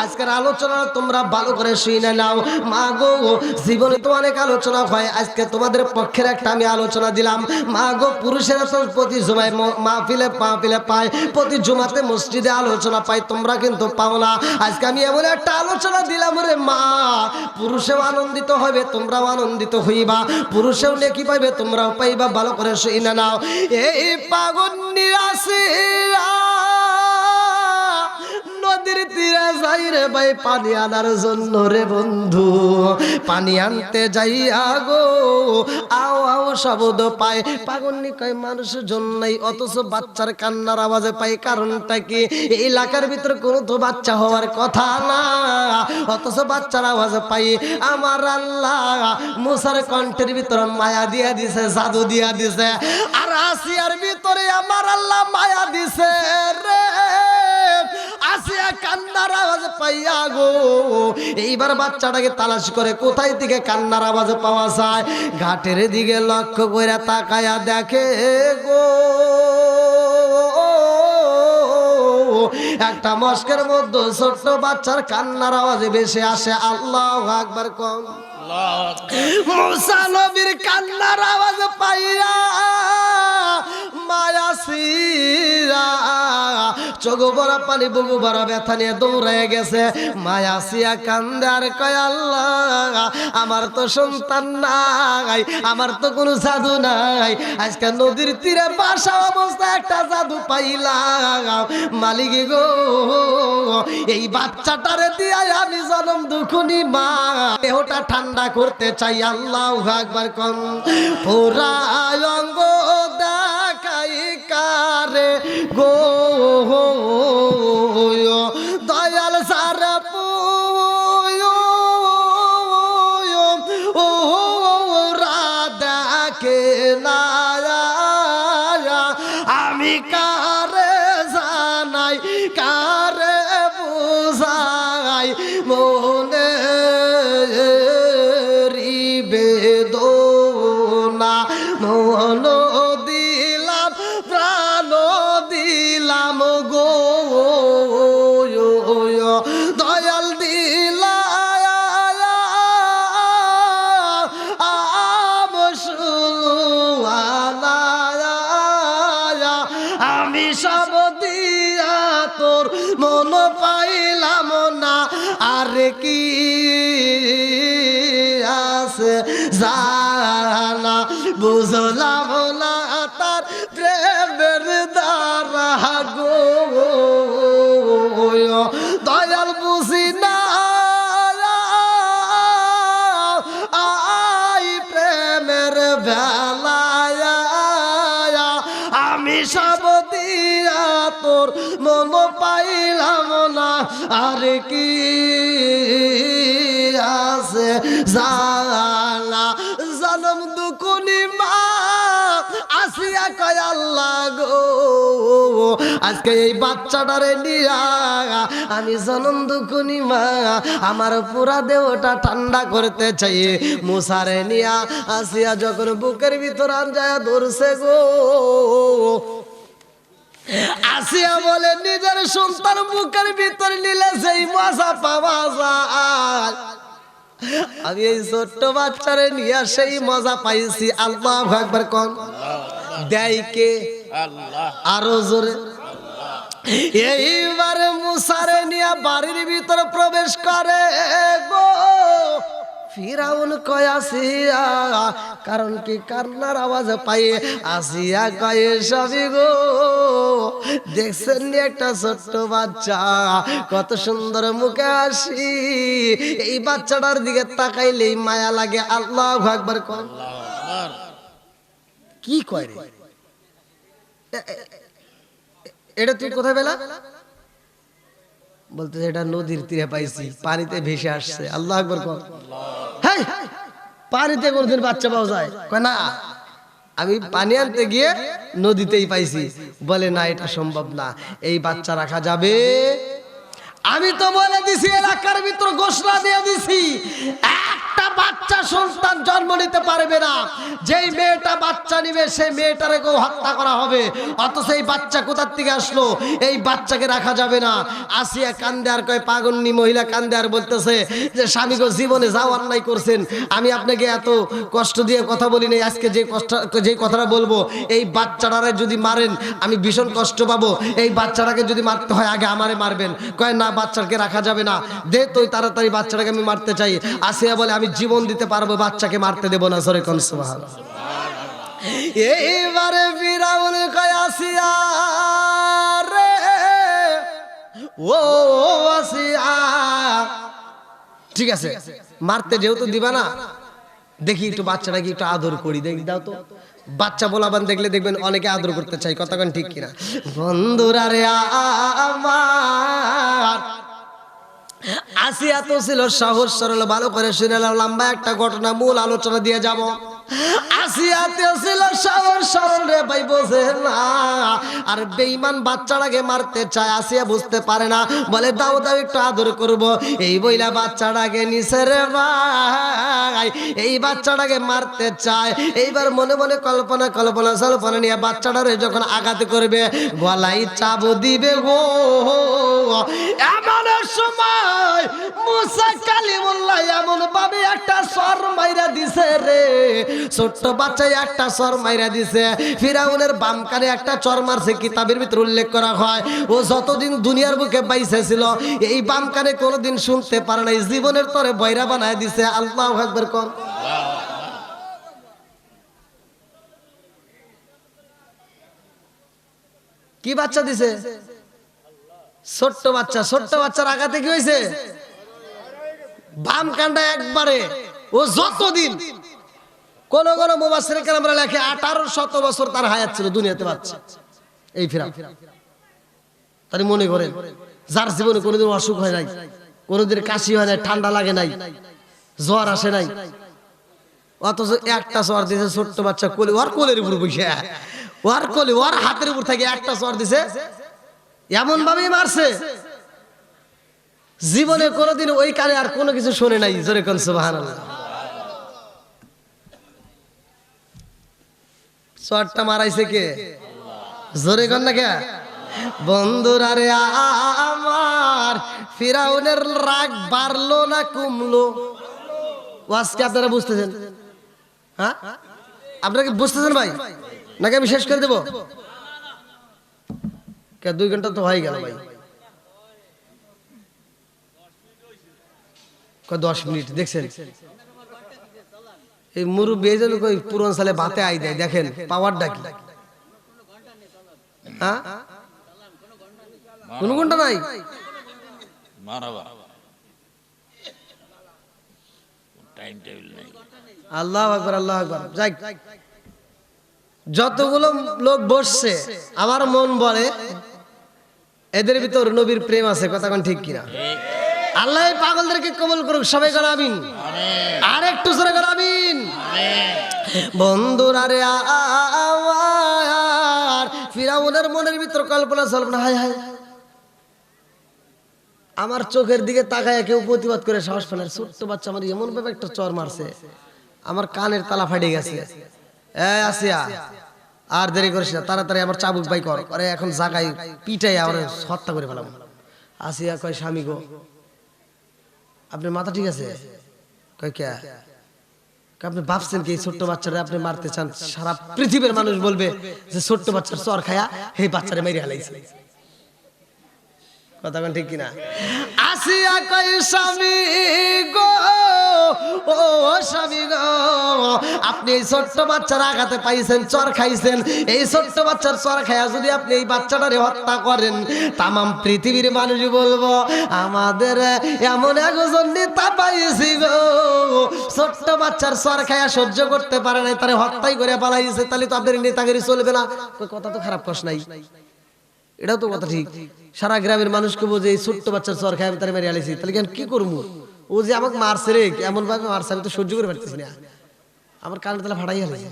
আজকের আলোচনা তোমরা ভালো করে শুনে নাও। মা গো, জীবনে তো অনেক আলোচনা হয়, আজকে তোমাদের পক্ষের একটা আমি আলোচনা দিলাম। মা গো, পুরুষেরা তো প্রতি জুমায় মাহফিলে পায়, প্রতি জুমাতে মসজিদে আলোচনা পায়, তোমরা কিন্তু পাও না। আজকে আমি এমন একটা আলোচনা দিলাম রে মা, পুরুষেও আনন্দিত হবে, তোমরাও আনন্দিত হইবা, পুরুষেও নেকি পাইবে, তোমরাও পাইবা। ভালো করে শুনে নাও। এই পাগন্নি আছে নদীর তীরে যাই রে ভাই পানি আনার জন্য রে বন্ধু। পানি আনতে যাইয়া গো আও আও শব্দ পায়। পাগন্নি কয় মানুষের জন্যই, অথচ বাচ্চার কান্নার আওয়াজে পাই। কারণটা কি? এই এলাকার ভিতরে কোনো তো বাচ্চা হওয়ার কথা না, অথচ বাচ্চার আওয়াজে পাই। আমার আল্লাহ মুসার কণ্ঠের ভিতরে মায়া দিয়া দিছে, জাদু দিয়া দিছে। আর আসিয়ার ভিতরে আমার আল্লাহ মায়া দিছে রে। আসিয়া কান্নার আওয়াজ পাইয়া গো এইবার বাচ্চাটাকে তালাশ করে কোথায় থেকে কান্নার আওয়াজ পাওয়া যায়। ঘাটের দিকে লক্ষ্য করে তাকায়া দেখে গো একটা মস্কের মধ্যে ছোট্ট বাচ্চার কান্নার আওয়াজ বেশি আসে। আল্লাহু আকবার কম। মুসা নবীর কান্নার আওয়াজ পাইয়া মায়া সিরা চোখ ভরা পানি, বুকু ভরা ব্যথা নিয়ে দৌড়ায় গেছে। মায়া সিয়া কান্দে আর কয় আল্লাহ, আমার তো সন্তান নাই, আমার তো কোনো জাদু নাই, আজকে নদীর তীরে বাসা অবস্থায় একটা জাদু পাইলাম। মালিক গো, এই বাচ্চাটারে দিয়া আমি জনম দুখুনি মা দেহটা ঠান্ডা করতে চাই। আল্লাহু আকবার কম। পুরা অঙ্গ দেখাই কারে গো দয়াল সারা রাধাকে না আমি কারে জানাই, কারে বুঝাই মনে বেদনা। মন দিলাম, প্রাণ দিলাম গো দয়াল দিলা আমি সব দিয়া তোর মন পাইলাম না। আর কি আছে জানা বুঝলাম না তার প্রেমের দ্বারা গো দয়াল বুঝি না আই প্রেমের বেলায় আমি সব দিয়া তোর মন পাইলাম না। আর কি আছে জানা জনম দুকুনি মা আসিয়া কয় আল্লাহ গো আজকে এই বাচ্চাটারে নিয়া আমি জনম দুকুনি মা আমার পুরা দেহটা ঠান্ডা করতে চাই। মুসারে নিয়া আসিয়া যখন বুকের ভিতর আনজায়া ধরছে গো আসিয়া বলে নিজের সন্তান বুকের ভিতর নিলে সেই মজা পাওয়া যায়। আমি এই ছোট্ট বাচ্চারে নিয়ে সেই মজা পাইছি। আল্লাহু আকবার কোন দেয় কে? আল্লাহ। আরো জোরে। এইবারে মুসারে নিয়ে বাড়ির ভিতর প্রবেশ করে গো ফিরাউন কয় আসিয়া, কারণ কি কান্নার আওয়াজ পাইয়ে আসিয়া কয় সবই গো দেখছেন নি একটা ছোট্ট বাচ্চা কত সুন্দর মুখে হাসি, এই বাচ্চাটার দিকে তাকাইলেই মায়া লাগে। আল্লাহু আকবার কোন। কি কয় রে এটা তুই কোথায় পেলা? বলতে এটা নদীর তীরে পাইছি, পানিতে ভেসে আসছে। আল্লাহু আকবার কোন। হেই পানিতে কোনদিন বাচ্চা পাওয়া যায়? কয় না, আমি পানি আনতে গিয়ে নদীতেই পাইছি। বলে না, এটা সম্ভব না, এই বাচ্চা রাখা যাবে। আমি তো বলে দিছি, এলাকার ভিতর ঘোষণা দিয়ে দিছি, একটা বাচ্চা সন্তান জন্ম নিতে পারবে না। যেই মেয়েটা বাচ্চা নিবে সেই মেয়েটারে কেউ হত্যা করা হবে। অথচ এই বাচ্চা কোথার থেকে আসলো? এই বাচ্চাকে রাখা যাবে না। আসিয়া কান্দে আর কয়, পাগন্নি মহিলা কান্দে আর বলতেছে যে স্বামী গো, জীবনে যাও অন্যায় করছেন, আমি আপনাকে এত কষ্ট দিয়ে কথা বলি নাই, আজকে যে কথাটা বলবো, এই বাচ্চাটারে যদি মারেন আমি ভীষণ কষ্ট পাবো, এই বাচ্চাটাকে যদি মারতে হয় আগে আমারে মারবেন। কয় না, বাচ্চাকে রাখা যাবে না, দে তুই তাড়াতাড়ি, বাচ্চাটাকে আমি মারতে চাই। আসিয়া বলে, আমি জীবন দিতে পারবো, বাচ্চাকে মারতে দেব না। সরে কোন সুবহানাল্লাহ। এইবারে ফিরাউন কয় আসিয়া রে, ও আসিয়া, ঠিক আছে মারতে যেহেতু দিবা না, দেখি একটু বাচ্চাটাকে একটু আদর করি, দেখি দাও তো। বাচ্চা বলাবান দেখলে দেখবেন অনেকে আদর করতে চাই, কতক্ষণ ঠিক কিনা? বন্ধুরা রে আমার, আসিয়া তো ছিল সহজ সরল, ভালো করে শুনে লম্বা একটা ঘটনা মূল আলোচনা দিয়ে যাব। আসিয়াতে ছিল সহজ সরল রে ভাই, বোঝে না, আর বেঈমান বাচ্চাটাকে মারতে চায়। আসিয়া বুঝতে পারে না, বলে দাও দাও একটু আদর করব। এই বইলা বাচ্চাটাকে নিছে রে ভাই, এই বাচ্চাটাকে মারতে চায়। এইবার মনে মনে কল্পনা নিয়ে বাচ্চাটারে যখন আঘাত করবে, গলায় চাপ দিবে গো, এমন সময় মুসা কালিমুল্লাহ এমন ভাবে একটা সর মাইরা দিছে রে, ছোট্ট বাচ্চায় একটা সর মাইরা দিছে। ফিরাউনের বাম কানে একটা চর মারছে, কিতাবের ভিতরে উল্লেখ করা হয় ও যতদিন দুনিয়ার বুকে বাইসে ছিল এই বাম কানে কোনোদিন শুনতে পারে নাই, জীবনের তরে বয়রা বানায় দিছে। আল্লাহু আকবার কোন। কি বাচ্চা দিছে? ছোট্ট বাচ্চা। ছোট্ট বাচ্চার আঘাতে কি হয়েছে? বাম কানটা একবারে। ও যতদিন, কোন কোন মুফাসসির কেরামরা লেখে 1800 বছর তার হায়াত ছিল দুনিয়াতে বাচ্চা এই ফিরাউন। তাই মনে করেন যার জীবনে কোনোদিন অসুখ হয় নাই, কোনোদিন কাশি হয় নাই, ঠান্ডা লাগে নাই, জ্বর আসে নাই, অথচ একটা জ্বর দিছে ছোট্ট বাচ্চা কোলে, ওর কোলের উপর বসে, ওর কোলে, ওর হাতের উপর থেকে একটা জ্বর দিছে, এমন ভাবেই মারছে জীবনে কোনোদিন ওই কানে আর কোনো কিছু শোনে নাই। জোরে কোন সুবহানাল্লাহ। জ্বরটা মারাইছে কে? জোরে কোন না কে? বন্ধুরা রে আমার, ফিরাউনের রাগ বাড়লো না কমলো? আজকে আপনারা বুঝতেছেন? হ্যাঁ আপনারা কি বুঝতেছেন ভাই, নাকি আমি শেষ করে দেবো? 2 ঘন্টা তো হয়ে গেল ভাই। 10 মিনিট দেখছেন? এই মুরব্বী এই জন্য কই পুরান সালে ভাতে আই দেয়, দেখেন পাওয়ারটা কি। হ্যাঁ কোন ঘন্টা নাই? আল্লাহু আকবার, আল্লাহু আকবার। যাই, যতগুলো লোক বসছে আমার মন বলে এদের ভিতর নবীর প্রেম আছে, কথা কোন ঠিক কিনা? আল্লাহ পাগলদেরকে কবুল করুক, সবাই কর আমিন। আর একটু জোরে কর আমিন। বন্ধুরা রে আমার, ফিরাউনের মনের ভিতর কল্পনা না, হায় হায়, আমার চোখের দিকে তাকায় কেউ প্রতিবাদ করে সাহস পায় না। ছোট্ট বাচ্চা আমার এমন ভাবে একটা চর মারছে, আমার কানের তালা ফাটে গেছে। আসিয়া আর দেরি করিস না, তাড়াতাড়ি আমার চাবুক বাই কর, আরে এখন জাগায় পিটাই আমার হত্যা করে ফেলাম। আসিয়া কয়, স্বামী গো আপনার মাথা ঠিক আছে? কয় কে আপনি ভাবছেন কি এই ছোট্ট বাচ্চারা আপনি মারতে চান? সারা পৃথিবীর মানুষ বলবে যে ছোট্ট বাচ্চার চর খায়া এই বাচ্চারে মেরে হালাইছে। কথা কোন ঠিক কিনা? আসিয়া কই স্বামী গো, ও স্বামী গো, আপনি এই ছোট্ট বাচ্চার আঘাতে পাইছেন, চর খাইছেন, এই ছোট্ট বাচ্চার চর খায়া যদি আপনি এই বাচ্চাটারে হত্যা করেন, তামাম পৃথিবীর মানুষ বলবো আমাদের এমন একজন নেতা পাইছি গো, ছোট্ট বাচ্চার চর খায়া সহ্য করতে পারে নাই, তারে হত্যাই করে পালাইছে। তাহলে তো আপনার নেতাগিরি চলবে না। কথা তো খারাপ কস নাই, এটাও তো কথা ঠিক। সারা গ্রামের মানুষকে বোঝে এই ছোট্ট বাচ্চার চর খায় আমি তারে মেরে আলাইছি, তাহলে কেন কি করবো? ও যে আমাকে মারছে রে, এমন ভাবে মারছে আমি তো সহ্য করে পারতেছি না, আমার কানে তাহলে ফাটাই হালাইছে।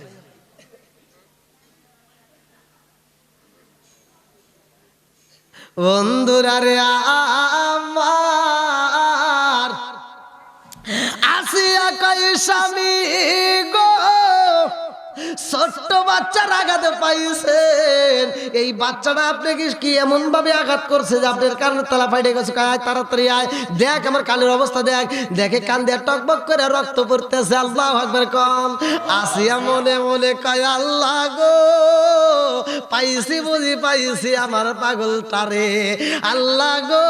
বন্ধুরা রে আমার আসিয়া কই স্বামী গো, ছোট্ট বাচ্চার আঘাতে পাইছেন, এই বাচ্চাটা আপনাকে কি এমন ভাবে আঘাত করছে যে আপনার কানের তলা ফাইটে গেছে? আয় তাড়াতাড়ি আয়, দেখ আমার কানের অবস্থা দেখ। দেখে কান দিয়ে টকবক করে রক্ত পড়তেছে। আল্লাহু আকবার কম। আসিয়া মনে মনে কয় আল্লাহ গো, পাইছি বুঝি পাইছি আমার পাগলটারে। আল্লাহ গো,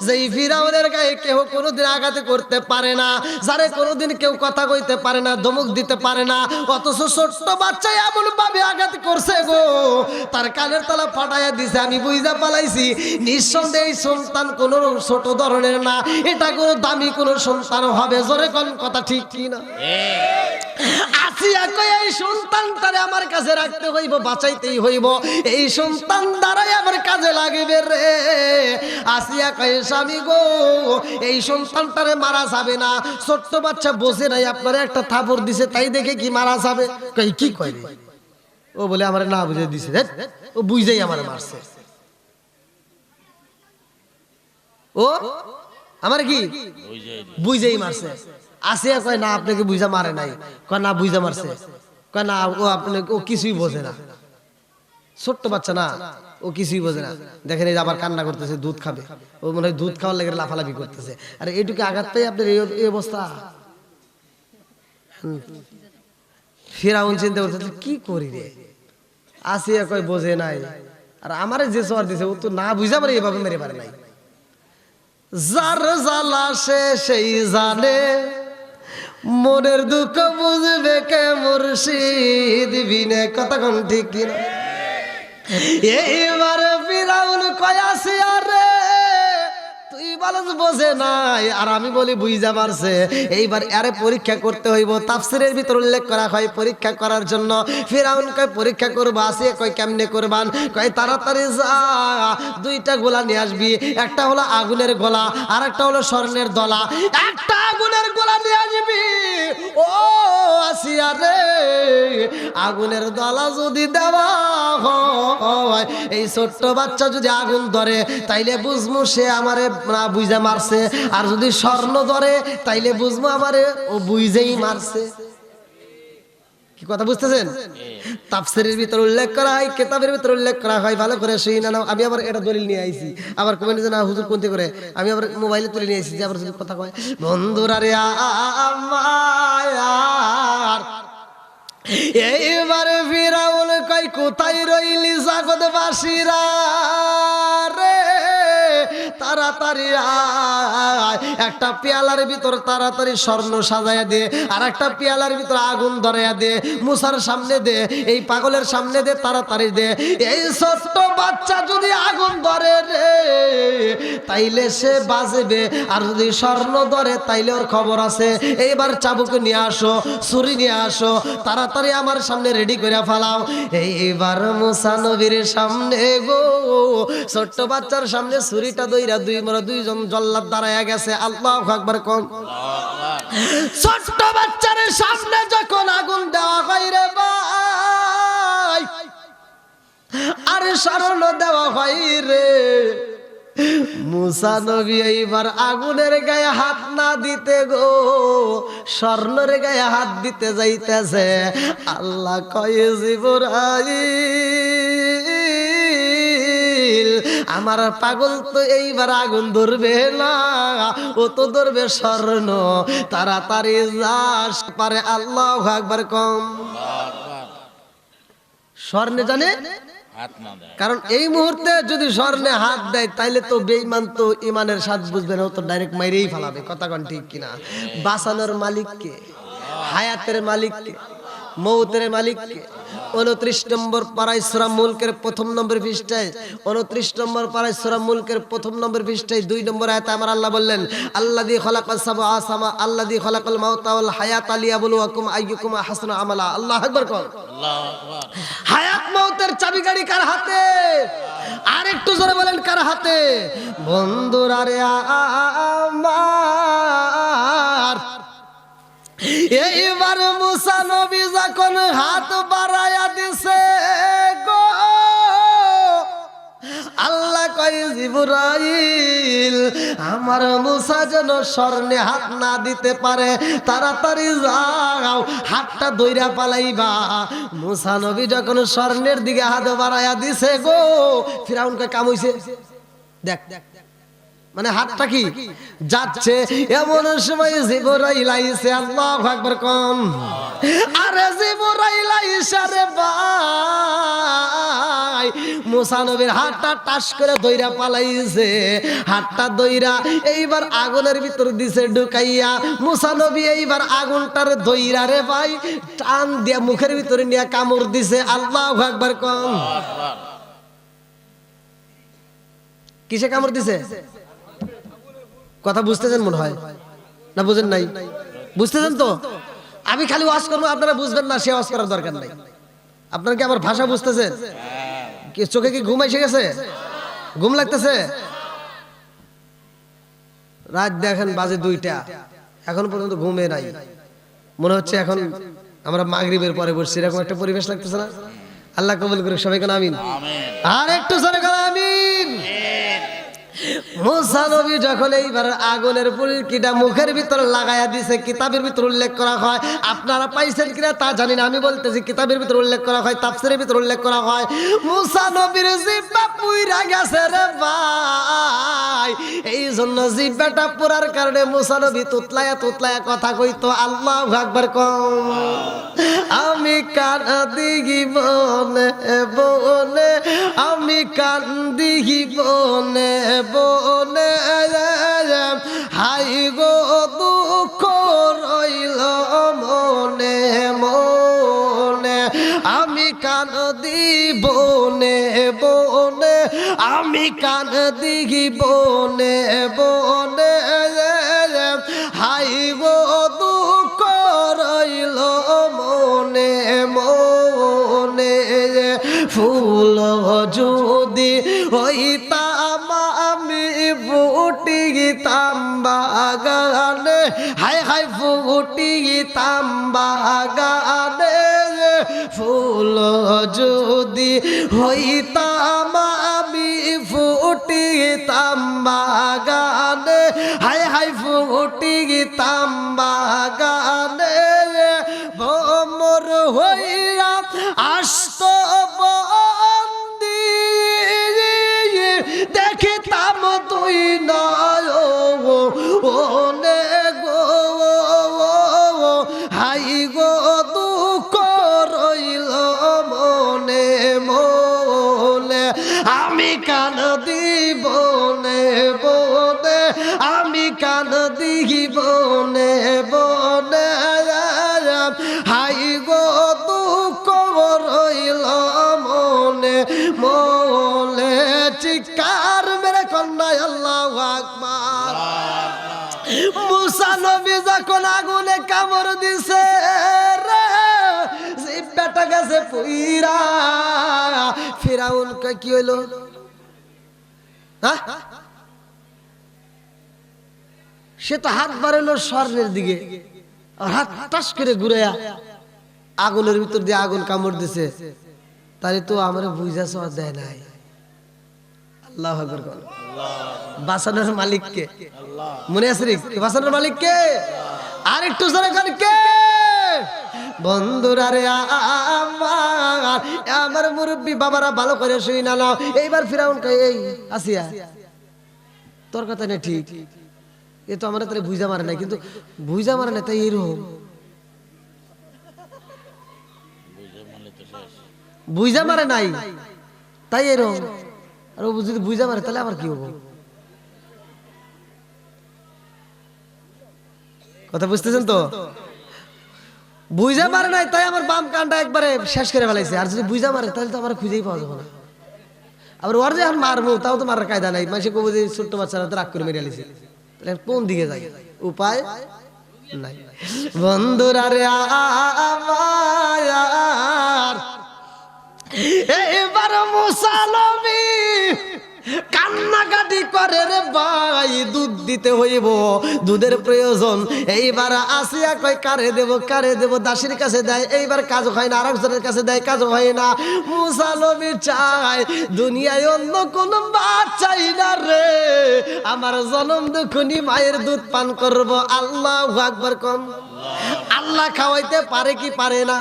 যেই ফিরাউনের গায়ে কেউ কোনোদিন আঘাত করতে পারে না, যারে কোনোদিন কেউ কথা কইতে পারে না, ধমক দিতে পারে না, অথচ ছোট্ট বাচ্চা এমন ভাবে আঘাত করছে গো, তার কানের তলা ফাটাইয়া দিছে। আমি বুঝা পালাইছি নিঃসন্দেহে এই সন্তান কোনো ছোট ধরনের না, এটা কোনো দামি কোনো সন্তান হবে। জোরে কোন কথা ঠিক কি না? আসিয়া কই এই সন্তানটারে আমার কাছে রাখতে হইব, বাঁচাইতেই হইব, এই সন্তান দ্বারাই আমার কাজে লাগবে রে। আসিয়া কই স্বামী গো, এই সন্তানটারে মারা যাবে না। ছোট্ট বাচ্চা বোঝে নাই, আপনারা একটা থাপড় দিছে তাই দেখে কি মারা যাবে? কই কি কয় রে? ও বলে আমার না বুঝে দিছে, ও বুঝেই আমার মারছে। ও আমার কি বুঝেই মারছে। আসিয়া কয় না আপনাকে বুঝা মারে নাই। কয় না বুঝা মারছে। কয় না ও আপনাকে, ও কিছুই বোঝে না, ছোট্ট বাচ্চা না, ও কিছুই বোঝে না। দেখেন এই আবার কান্না করতেছে, দুধ খাবে, ও মনে হয় দুধ খাওয়ার লেগে লাফালাফি করতেছে। আরে এইটুকু আঘাত পেয়ে আপনার এই অবস্থা। ফিরাউন চিন্তা করতেছে কি করি রে। আসিয়া কয় বোঝে নাই, আর আমারে যে সর দিছে ও তো না বুঝা পারে এইভাবে মেরে পারে নাই। যার জ্বালা সে সেই জানে, মনের দুঃখ বুঝবে কে মুর্শিদ বিনে। কথা কোন ঠিক কিনা? এইবার ফিরাউন কয় আসিয়া রে, তুই বলস বোঝে নাই আর আমি বলি বুঝা পারছে। এইবার আরে পরীক্ষা করতে হইব। তাফসীরের ভিতর উল্লেখ করা হয় পরীক্ষা করার জন্য। ফিরাউন কয় পরীক্ষা করব। আসিয়া কয় কেমনে করবান? কয় তাড়াতাড়ি যা, দুইটা গোলা নিয়ে আসবি, একটা হলো আগুনের গোলা আর একটা হলো স্বর্ণের দলা। একটা আগুনের গোলা নিয়ে আসবি ও আসিয়া রে, আগুনের দলা যদি দেওয়া হয়, এই ছোট্ট বাচ্চা যদি আগুন ধরে তাইলে বুঝবো সে আমারে না বুঝে মারছে, আর যদি স্বর্ণ ধরে তাইলে বুঝবো আমারে ও বুঝেই মারছে। কি কথা বুঝতেছেন? তাফসীরের ভিতর উল্লেখ করা হয়, কিতাবের ভিতর উল্লেখ করা হয়, ভালো করে শুই না। আমি আবার এটা দলিল নিয়ে আইছি, আবার কমেন্টে যে না হুজুর কোনতে করে, আমি আবার মোবাইলে তুলে নিয়ে আইছি যে আবার যদি কথা কয়। বন্ধুরা রে আমার, এইবারে ফিরাউন কয় কোথায় রইলি জগৎবাসীরা রে, তাড়াতাড়ি আয়, একটা পেয়ালার ভিতর তাড়াতাড়ি স্বর্ণ সাজাইয়া দে, আর একটা পেয়ালার ভিতর আগুন ধরাইয়া দে, মুসার সামনে দে, এই পাগলের সামনে দে, তাড়াতাড়ি দে। এই ছোট্ট বাচ্চা যদি আগুন ধরে রে তাইলে সে বাজবে, আর যদি স্বর্ণ ধরে তাইলে ওর খবর আছে। এইবার চাবুক নিয়ে আসো, ছুরি নিয়ে আসো, তাড়াতাড়ি আমার সামনে রেডি করে ফেলাও। এইবার মুসা নবীর সামনে গো, ছোট্ট বাচ্চার সামনে ছুরিটা দইরা দুইজন জল্লাদ দাঁড়ায়া গেছে। আল্লাহু আকবার কোন। ছোট্ট বাচ্চার সামনে যখন আগুন দেওয়া হয় রে ভাই, আরে স্মরণ দেওয়া হয় রে, মুসা নবী এইবার আগুনের গায়ে হাত না দিতে গো, স্বর্ণের গায়ে হাত দিতে যাইতেছে। আল্লাহ কয় জিবরাইল আমার পাগল তো এইবার আগুন ধরবে না, ও তো ধরবে স্বর্ণ। তাড়াতাড়ি যাস পারে। আল্লাহু আকবার কম। স্বর্ণে জানে কারণ এই মুহূর্তে যদি স্বর্ণে হাত দেয় তাইলে তো বেঈমান তো ইমানের স্বাদ বুঝবে না, ও তো ডাইরেক্ট মাইরেই ফেলাবে। কথা কোন ঠিক কিনা? বাঁচানোর মালিক কে? হায়াতের মালিক কে? মৌতের মালিক কে? 29 নম্বর পারায় সূরা মুলকের প্রথম নম্বর পৃষ্ঠায়, 29 নম্বর পারায় সূরা মুলকের প্রথম নম্বর পৃষ্ঠায় 2 নম্বর আয়াতে আমার আল্লাহ বললেন, আল্লাযী খালাকাস সাবআ সামা আল্লাযী খালাকাল মাউতা ওয়াল হায়াতা লিয়াবলুয়াকুম আইয়ুকুম আহসানু আমালা। আল্লাহু আকবার কোন। আল্লাহু আকবার। হায়াত মৌতের চাবিকাঠি কার হাতে? আর একটু জোরে বলেন কার হাতে? বন্ধুরা রে আমার, এইবার মুসা নবী যখন হাত বাড়ায়া দিছে গো, আল্লাহ কয় জিবরাইল আমার মুসা যেন স্বর্ণে হাত না দিতে পারে, তাড়াতাড়ি যাও হাতটা ধইরা পালাইবা। মুসা নবী যখন স্বর্ণের দিকে হাত বাড়ায়া দিছে গো, ফিরাউন কয় কাম হইছে। দেখ মানে হাতটা কি যাচ্ছে, এমন সময় জিবরাইল আইছে। আল্লাহু আকবার কম। আরে জিবরাইল আইছে রে ভাই, মুসা নবীর হাতটা টাস করে দইরা পালাইছে। হাতটা দইরা এইবার আগুনের ভিতর দিছে ঢুকাইয়া। মুসা নবী এইবার আগুনটার দইরা রে ভাই টান দিয়া মুখের ভিতরে নিয়ে কামড় দিছে। আল্লাহু আকবার কম। কিসে কামড় দিছে? কথা বুঝতেছেন মনে হয় না? বুঝেন নাই? বুঝতেছেন তো? আমি খালি ওয়াজ করবো, আপনারা বুঝবেন না, সে ওয়াজ করার দরকার নাই। আপনারা কি আমার ভাষা বুঝতেছেন? চোখে কি ঘুম এসে গেছে? ঘুম লাগতেছে? রাত দেখেন বাজে 2টা, এখন পর্যন্ত ঘুমে নাই। মনে হচ্ছে এখন আমরা মাগরিবের পরে বসছি, এরকম একটা পরিবেশ লাগতেছে না? আল্লাহ কবুল করুক সবাই কোন আমিন। আর একটু জোরে কোন আমিন। মুসা নবী যখন এইবার আগুনের পুলকিটা মুখের ভিতর লাগায়া দিছে, কিতাবের ভিতর উল্লেখ করা হয়, আপনারা পাইছেন কিনা তা জানি না, আমি বলতেছি কিতাবের ভিতর উল্লেখ করা হয়, তাফসীরের ভিতর উল্লেখ করা হয়, মুসা নবীর জিহ্বা পুইরা গেছে রে ভাই। এই জন্য জিহ্বাটা পুরার কারণে মুসা নবী তুতলায়া তুতলায়া কথা কইতো। আল্লাহু আকবার কম। আমি কান্দি বনে বনে, আমি কান্দি বনে বনে, হাই গো দুঃখ রইল মনে মনে। আমি কান্দি বনে বনে, আমি কান্দি বনে বনে, হাই গো দুঃখ রইল মনে মনে। ফুল যদি হইতাম আমি ফুটিতাম বাগানে, হাই হাই ফুটিতাম বাগানে। ফুল যদি হইতাম আমি ফুটিতাম বাগানে, হাই হাই ফুটিতাম বাগানে। ভ্রমর হইয়া আসত বন্দি, দেখিতাম তুই নয়নে গো, হাই গো দুঃখ রইল মনে মনে। আমি কান্দি বনে বনে, আমি কান্দি বনে বনে, হাই গো দুঃখ রইল মনে মনে। চিৎকার মেরে কন্যায় আল্লাহু আকবার। মুসা নবী যখন আগুনে কামড় দিছে রে, জিহ্বাটা গেছে পুইরা। ফিরাউন কয় কি হইলো? সে তো হাত বাড়ালো স্বর্ণের দিকে, আর হাত টাস করে ঘুরাইয়া আগুনের ভিতর দিয়ে আগুন কামড় দিছে। তাহলে তো আমার বুঝা সওয়া দেয় নাই। আল্লাহু আকবার। বাঁচানোর মালিক কে? মনে আছে রে? বাঁচানোর মালিক কে? আর একটু জোরে কোন কে? বন্ধুরা রে আমার মুরব্বী বাবারা ভালো করে শুই না নাও। এইবার ফিরাউন কয় এই আসিয়া তোর কথা না ঠিক, এ তো আমরা তাহলে বুঝা মারে নাই, কিন্তু বুঝা মারে না তাই এরকম বুঝা মারে নাই তাই এরকম। আর ও যদি বুঝা মারে তাহলে আবার কি হবো? কথা বুঝতেছেন তো? বুঝা মারে নাই তাই আমার বাম কানটা একবারে শেষ করে ফেলাইছে। আর যদি বুঝা মারে তাহলে তো আমার খুঁজেই পাওয়া যাবে না। আবার ওর যে এখন মারবো তাও তো মারার কায়দা নাই। মানুষে কবো যে ছোট্ট বাচ্চারা তো রাগ করে মেরে আলিছে, তাহলে কোন দিকে যায়? উপায় নাই। বন্ধুরা রে আমার এবার মুসা নবী কান্নাকাটি করে রে ভাই, দুধ দিতে হইব, দুধের প্রয়োজন। এইবার আসিয়া কয় কারে দেব কারে দেব, দাসীর কাছে দেয়, এইবার কাজ হয় না, আরেকজনের কাছে দেয়, কাজ হয় না। মুসা নবী চায় দুনিয়ায় অন্য কোন বাদ চাই না রে, আমার জনম দুঃখনি মায়ের দুধ পান করব। আল্লাহু আকবার কম। আল্লাহ খাওয়াইতে পারে কি পারে না?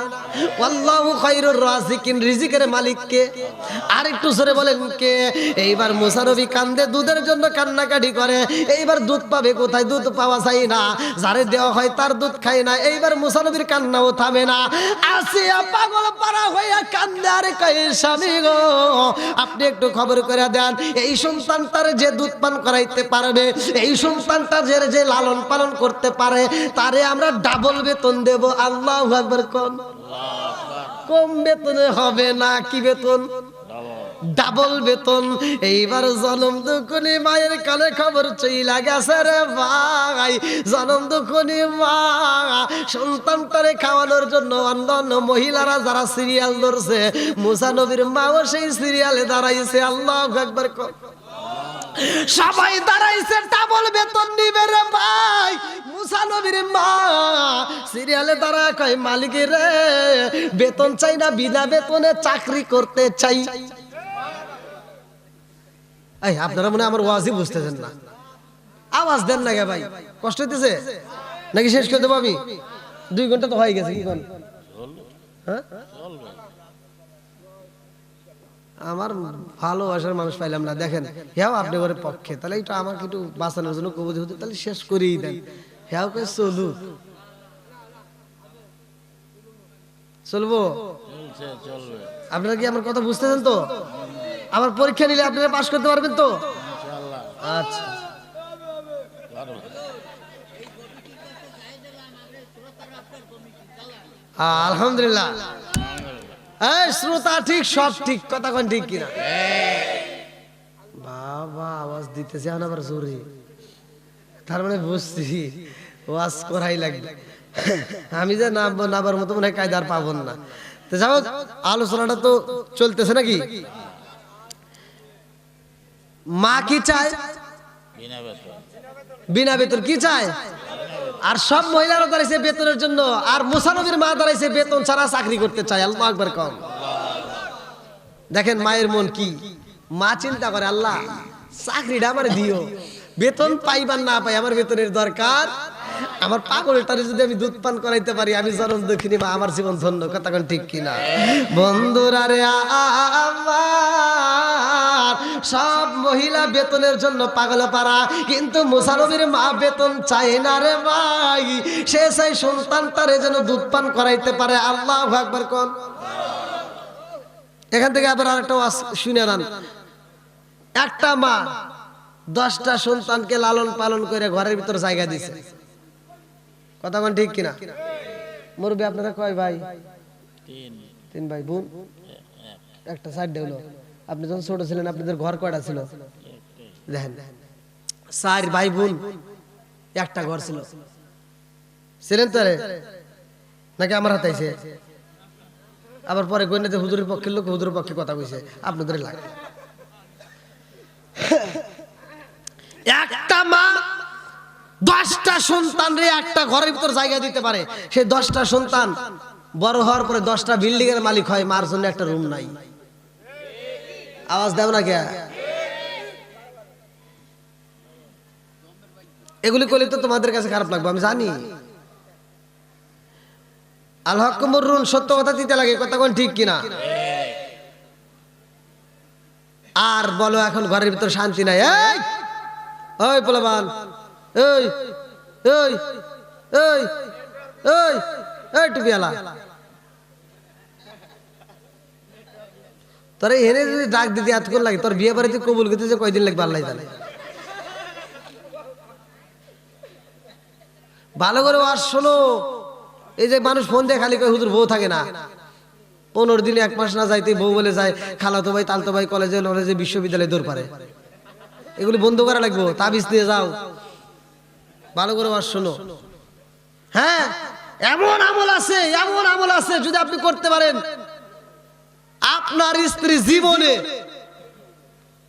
আল্লাহু খায়রুর রাযিকিন, রিজিকের মালিক কে? আর একটু জোরে বলেন কে? এইবার মুসা নবী কান্দে, দুধের জন্য কান্নাকাটি করে। এইবার দুধ পাবে কোথায়? দুধ পাওয়া যায় না, যারে দেওয়া হয় তার দুধ খায় না। এইবার মুসা নবীর কান্নাও থামে না। আসিয়া পাগল পারা হইয়া কান্দে আর কয় স্বামী গো আপনি একটু খবর করে দেন, এই সন্তানটার যে দুধ পান করাইতে পারবে, এই সন্তানটা যে লালন পালন করতে পারে, তারে আমরা ডাবল বেতন দেব। আল্লাহু আকবার কোন। কম বেতনে হবে না, কি বেতন? ডাবল বেতন। এইবার জনম দুঃখনি মায়ের কানে খবর চইলা গেছে রে ভাই। জনম দুঃখনি মা সন্তানটারে খাওয়ানোর জন্য অন্যান্য মহিলারা যারা সিরিয়াল ধরছে, মুসা নবীর মাও সেই সিরিয়ালে দাঁড়াইছে। আল্লাহু আকবার কর। সবাই দাঁড়াইছে, ডাবল বেতন নিবে রে ভাই। মুসা নবীর মা সিরিয়ালে দাঁড়ায় কয় মালিক রে বেতন চাই না, বিনা বেতনে চাকরি করতে চাই। এই আপনারা মনে আমার ওয়াজই বুঝতেছেন না, আওয়াজ দেন না গে ভাই, কষ্ট হইতেছে নাকি? শেষ করে দেবো আমি? 2 ঘন্টা তো হয়ে গেছে, কি কোন? হ্যাঁ আমার ভালোবাসার মানুষ পাইলাম না। দেখেন হ্যাঁ আপনি ঘরের পক্ষে, তাহলে একটু আমাকে একটু বাঁচানোর জন্য কবুতর হতে, তাহলে শেষ করেই দেন। হ্যাঁ কে চলু চলবো? আপনারা কি আমার কথা বুঝতেছেন তো? আমার পরীক্ষা নিলে আপনারা পাশ করতে পারবেন তো? আচ্ছা আলহামদুলিল্লাহ। এই শ্রোতা ঠিক, সব ঠিক, কথা কোন ঠিক কিনা? বাবা আওয়াজ দিতেছে আবার জোরে, তার মানে বুঝছি ওয়াজ করাই লাগবে। আমি যে নাবার মতো মনে হয় কায়দার পাবন না। তো যাও, আলোচনাটা তো চলতেছে নাকি? মা কি চায়? বিনা বেতন। কি চায়? আর সব মহিলারা দাঁড়াইছে বেতনের জন্য, আর মুসা নবীর মা দাঁড়াইছে বেতন ছাড়া চাকরি করতে চায়। আল্লাহু আকবার কম। দেখেন মায়ের মন কি। মা চিন্তা করে আল্লাহ চাকরিটা আমার দিও, বেতন পাইবার না পাই আমার বেতনের দরকার। আমার পাগলটারে যদি আমি দুধ পান করাইতে পারি, আমি জনম দুঃখিনী মা, আমার জীবন ধন্য। কথা কোন ঠিক কিনা? বন্ধুরা রে আমার সব মহিলা বেতনের জন্য পাগল পারা, কিন্তু মুসা নবীর মা বেতন চায় না রে ভাই। সে চাই সন্তানটারে যেন দুধ পান করাইতে পারে। আল্লাহু আকবার কোন। এখান থেকে আবার আরেকটা শুনে নেন। একটা মা 10টা সন্তানকে লালন পালন করে ঘরের ভিতর জায়গা দিছে। কথা কোন ঠিক কিনা? মুরব্বি আপনারা কয় ভাই? 3 ভাই বোন, একটা সাইড হলো। আপনি যখন ছোট ছিলেন আপনাদের ঘর কয়টা ছিল? দেখেন 4 ভাই বোন, একটা ঘর ছিল। ছিলেন তো নাকি আমার হাতাইছে? আবার পরে গণ্যতে হুজুরের পক্ষের লোক হুজুরের পক্ষে কথা কইছে, আপনাদের লাগে। একটা মা 10টা সন্তান রে একটা ঘরের ভিতর জায়গা দিতে পারে। সেই 10টা সন্তান বড় হওয়ার পরে 10টা বিল্ডিং এর মালিক হয়, মার জন্য একটা রুম নাই। আওয়াজ দেও না কে? এগুলি করলে তো তোমাদের কাছে খারাপ লাগবে, আমি জানি। আল হক মুররুন, সত্য কথা দিতে লাগে, কথা কোন ঠিক কিনা? আর বলো এখন ঘরের ভিতর শান্তি নাই। এই ওই পোলাপান, এই এই এই এই এই টুপিওয়ালা, তোরে এনে যদি ডাক দিতে এতক্ষণ লাগে, তোর বিয়ে বাড়িতে কবুল করতে যে কয়দিন লাগবে আল্লাহ জানে। ভালো করে ওয়াজ শোনো। এই যে মানুষ ফোন দিয়ে খালি কয় হুজুর বউ থাকে না, 15 দিনে 1 মাস না যাইতে বউ বলে যায় খালাতো ভাই তালতো ভাই কলেজে নলেজে বিশ্ববিদ্যালয়ে দৌড় পারে। এগুলি বন্ধ করা লাগবে, তাবিজ দিয়ে যাও। ভালো করে ওয়াজ শোনো। হ্যাঁ, এমন আমল আছে, এমন আমল আছে যদি আপনি করতে পারেন, আপনার স্ত্রী জীবনে